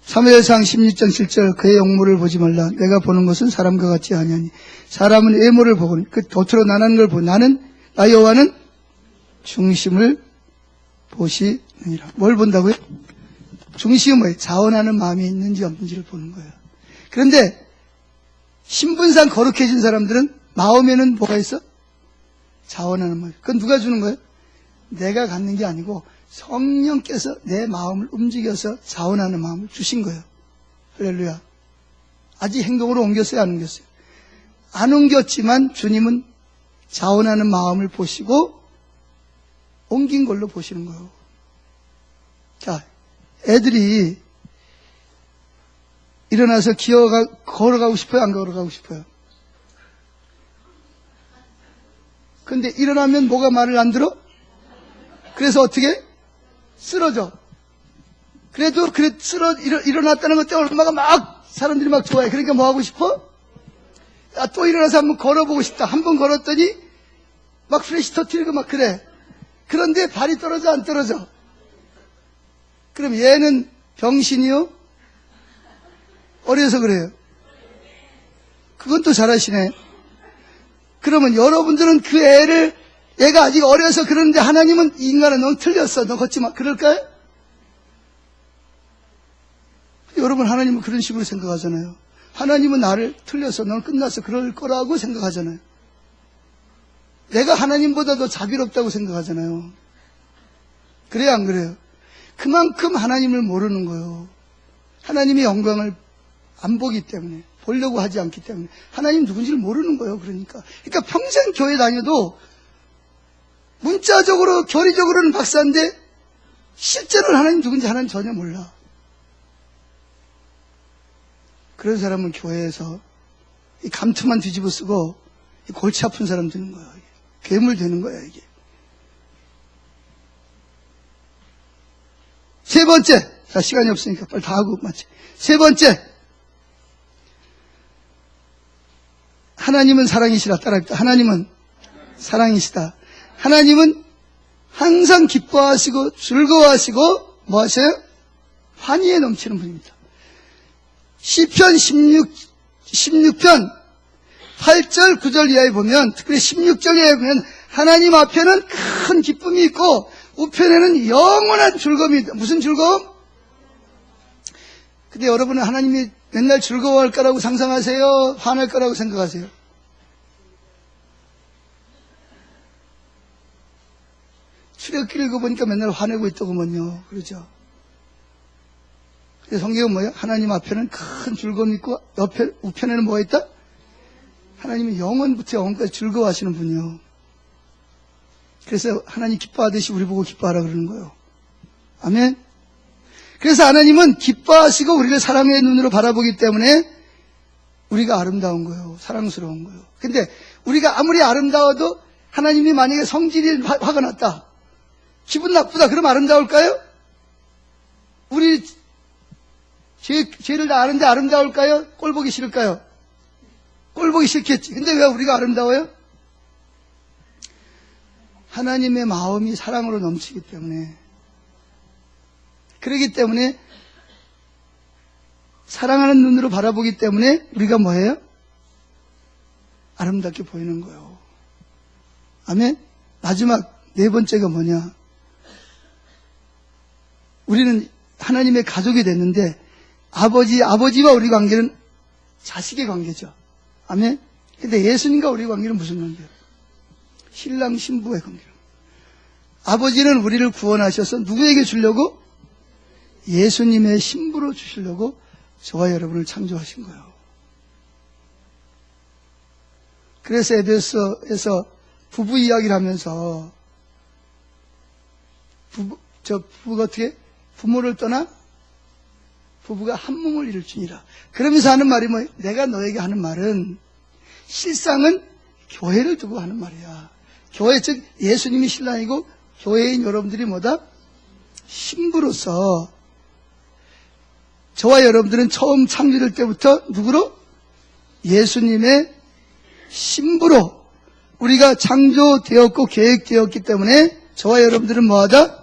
사무엘상 16장 7절 그의 용모를 보지 말라. 내가 보는 것은 사람과 같지 아니하니 사람은 외모를 보고 그 겉으로 나는 걸 보고 나는 나 여호와는 중심을 보시느니라. 뭘 본다고요? 중심은 뭐예요? 자원하는 마음이 있는지 없는지를 보는 거예요. 그런데 신분상 거룩해진 사람들은 마음에는 뭐가 있어? 자원하는 마음. 그건 누가 주는 거예요? 내가 갖는 게 아니고 성령께서 내 마음을 움직여서 자원하는 마음을 주신 거예요. 할렐루야. 아직 행동으로 옮겼어요? 안 옮겼어요? 안 옮겼지만 주님은 자원하는 마음을 보시고 옮긴 걸로 보시는 거예요. 자, 애들이 일어나서 걸어가고 싶어요? 안 걸어가고 싶어요? 근데 일어나면 뭐가 말을 안 들어? 그래서 어떻게? 쓰러져. 그래도 일어났다는 것 때문에 엄마가 막 사람들이 막 좋아해. 그러니까 뭐 하고 싶어? 야, 또 일어나서 한번 걸어보고 싶다. 한번 걸었더니 막 프레시 터뜨리고 막 그래. 그런데 발이 떨어져 안 떨어져? 그럼 얘는 병신이요? 어려서 그래요. 그건 또 잘하시네. 그러면 여러분들은 그 얘가 아직 어려서 그러는데 하나님은 인간아 넌 틀렸어. 너 걷지 마. 그럴까요? 여러분 하나님은 그런 식으로 생각하잖아요. 하나님은 나를 틀려서 넌 끝났어. 그럴 거라고 생각하잖아요. 내가 하나님보다 더 자비롭다고 생각하잖아요. 그래요 안 그래요? 그만큼 하나님을 모르는 거예요. 하나님의 영광을 안 보기 때문에, 보려고 하지 않기 때문에 하나님 누군지를 모르는 거예요. 그러니까 평생 교회 다녀도 문자적으로 교리적으로는 박사인데 실제로는 하나님 누군지 하나님 전혀 몰라. 그런 사람은 교회에서 이 감투만 뒤집어 쓰고 골치 아픈 사람 되는 거예요. 괴물 되는 거예요. 이게. 세 번째, 자 시간이 없으니까 빨리 다 하고 마치. 세 번째, 하나님은 사랑이시라. 따라합니다. 하나님은 사랑이시다. 하나님은 항상 기뻐하시고 즐거워하시고 뭐 하세요? 환희에 넘치는 분입니다. 시편 16편 8절 9절 이하에 보면, 특별히 16절에 보면 하나님 앞에는 큰 기쁨이 있고 우편에는 영원한 즐거움이 있다. 무슨 즐거움? 근데 여러분은 하나님이 맨날 즐거워할 거라고 상상하세요? 화낼 거라고 생각하세요? 출애굽기 읽어보니까 맨날 화내고 있더구먼요. 그러죠? 성경은 뭐예요? 하나님 앞에는 큰 즐거움이 있고 옆에 우편에는 뭐가 있다? 하나님은 영원부터 영원까지 즐거워하시는 분이요. 그래서 하나님 기뻐하듯이 우리 보고 기뻐하라 그러는 거예요. 아멘. 그래서 하나님은 기뻐하시고 우리를 사랑의 눈으로 바라보기 때문에 우리가 아름다운 거예요. 사랑스러운 거예요. 근데 우리가 아무리 아름다워도 하나님이 만약에 성질이 화가 났다, 기분 나쁘다, 그럼 아름다울까요? 우리 죄를 다 아는데 아름다울까요? 꼴 보기 싫을까요? 꼴 보기 싫겠지. 근데 왜 우리가 아름다워요? 하나님의 마음이 사랑으로 넘치기 때문에. 그렇기 때문에 사랑하는 눈으로 바라보기 때문에 우리가 뭐예요? 아름답게 보이는 거예요. 아멘? 마지막 네 번째가 뭐냐? 우리는 하나님의 가족이 됐는데 아버지와 우리 관계는 자식의 관계죠. 아멘? 근데 예수님과 우리 관계는 무슨 관계예요? 신랑 신부의 관계예요. 아버지는 우리를 구원하셔서 누구에게 주려고? 예수님의 신부로 주시려고 저와 여러분을 창조하신 거예요. 그래서 에베소에서 부부 이야기를 하면서 부부가 어떻게? 부모를 떠나 부부가 한 몸을 이룰지니라. 그러면서 하는 말이 뭐예요? 내가 너에게 하는 말은 실상은 교회를 두고 하는 말이야. 교회, 즉 예수님이 신랑이고 교회인 여러분들이 뭐다? 신부로서. 저와 여러분들은 처음 창조될 때부터 누구로? 예수님의 신부로 우리가 창조되었고 계획되었기 때문에 저와 여러분들은 뭐하다?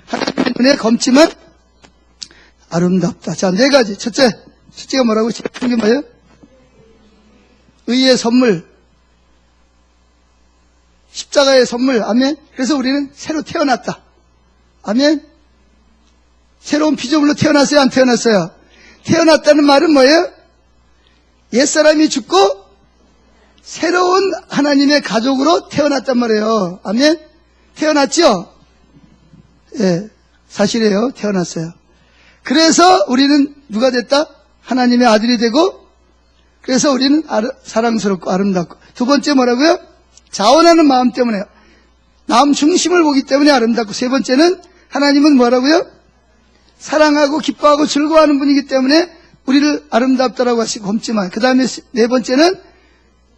하나님의 눈에 검지만 아름답다. 자, 네 가지. 첫째가 뭐라고? 첫째 뭐예요? 의의 선물, 십자가의 선물. 아멘. 그래서 우리는 새로 태어났다. 아멘. 새로운 피조물로 태어났어요? 안 태어났어요? 태어났다는 말은 뭐예요? 옛사람이 죽고 새로운 하나님의 가족으로 태어났단 말이에요. 아멘. 태어났죠? 예, 사실이에요. 태어났어요. 그래서 우리는 누가 됐다? 하나님의 아들이 되고, 그래서 우리는 사랑스럽고 아름답고. 두 번째 뭐라고요? 자원하는 마음 때문에, 마음 중심을 보기 때문에 아름답고. 세 번째는 하나님은 뭐라고요? 사랑하고 기뻐하고 즐거워하는 분이기 때문에 우리를 아름답다라고 하시고 검지만. 그 다음에 네 번째는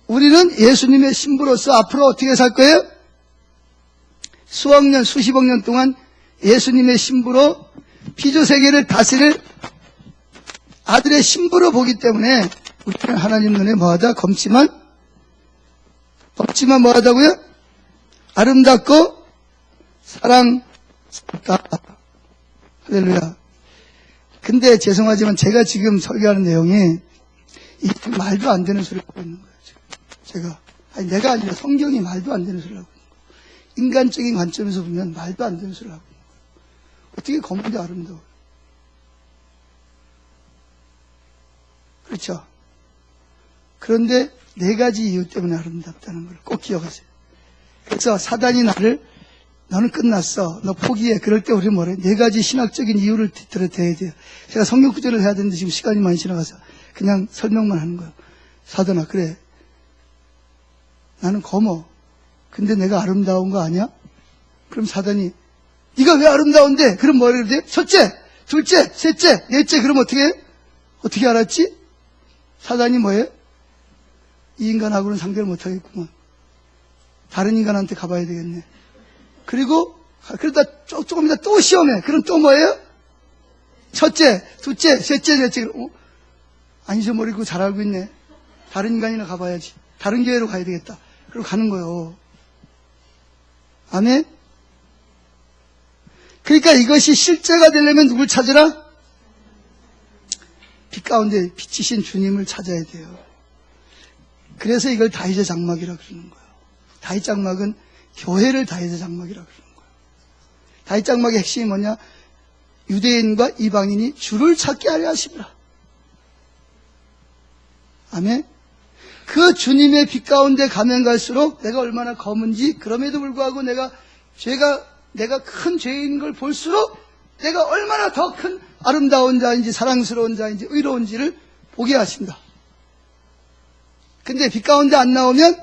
우리는 예수님의 신부로서 앞으로 어떻게 살 거예요? 수억 년, 수십억 년 동안 예수님의 신부로 피조세계를 다스릴 아들의 신부로 보기 때문에 우리는 하나님 눈에 뭐하다? 검지만 뭐하다고요? 아름답고 사랑스럽다. 할렐루야. 근데 죄송하지만 제가 지금 설교하는 내용이 말도 안 되는 소리를 하고 있는 거예요. 내가 아니라 성경이 말도 안 되는 소리를 하고 있는 거예요. 인간적인 관점에서 보면 말도 안 되는 소리를 하고 있는 거예요. 어떻게 검은데 아름다워요? 그렇죠? 그런데 네 가지 이유 때문에 아름답다는 걸 꼭 기억하세요. 그래서 사단이 너는 끝났어. 너 포기해. 그럴 때 우리는 뭐래? 네 가지 신학적인 이유를 들어대야 돼요. 제가 성경 구절을 해야 되는데 지금 시간이 많이 지나가서 그냥 설명만 하는 거예요. 사단아, 그래. 나는 검어. 근데 내가 아름다운 거 아니야? 그럼 사단이 네가 왜 아름다운데? 그럼 뭐라 그래야 돼? 첫째, 둘째, 셋째, 넷째. 그럼 어떻게 해? 어떻게 알았지? 사단이 뭐예요? 이 인간하고는 상대를 못하겠구만. 다른 인간한테 가봐야 되겠네. 그리고 그러다 조금 이따 또 시험해. 그럼 또 뭐예요? 첫째, 둘째, 셋째, 넷째. 안 잊어버리고 잘 알고 있네. 다른 인간이나 가봐야지. 다른 교회로 가야 되겠다. 그리고 가는 거예요. 아멘? 그러니까 이것이 실제가 되려면 누굴 찾으라? 빛 가운데 비치신 주님을 찾아야 돼요. 그래서 이걸 다윗의 장막이라고 그러는 거예요. 다윗 장막은 교회를 다윗의 장막이라고 그러는 거예요. 다윗장막의 핵심이 뭐냐? 유대인과 이방인이 주를 찾게 하려 하십니다. 아멘. 그 주님의 빛 가운데 가면 갈수록 내가 얼마나 검은지, 그럼에도 불구하고 내가 큰 죄인 걸 볼수록 내가 얼마나 더 큰 아름다운 자인지, 사랑스러운 자인지, 의로운지를 보게 하신다. 근데 빛 가운데 안 나오면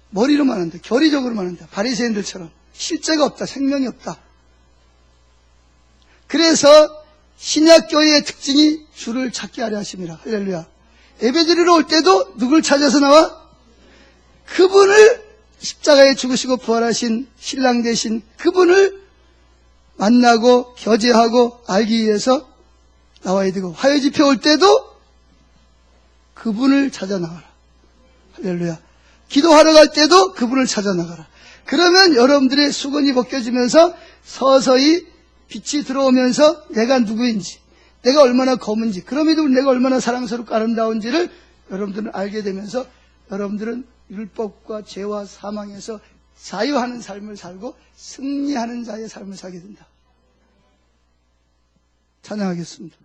머리로만 한다. 교리적으로만 한다. 바리새인들처럼 실제가 없다. 생명이 없다. 그래서 신약교회의 특징이 주를 찾게 하려 하십니다. 할렐루야. 예배드리러 올 때도 누굴 찾아서 나와? 그분을, 십자가에 죽으시고 부활하신 신랑 되신 그분을 만나고 교제하고 알기 위해서 나와야 되고, 화요 집회 올 때도 그분을 찾아 나가라. 할렐루야. 기도하러 갈 때도 그분을 찾아 나가라. 그러면 여러분들의 수건이 벗겨지면서 서서히 빛이 들어오면서 내가 누구인지, 내가 얼마나 검은지, 그럼에도 내가 얼마나 사랑스럽고 아름다운지를 여러분들은 알게 되면서 여러분들은 율법과 죄와 사망에서 자유하는 삶을 살고 승리하는 자의 삶을 살게 된다. 찬양하겠습니다.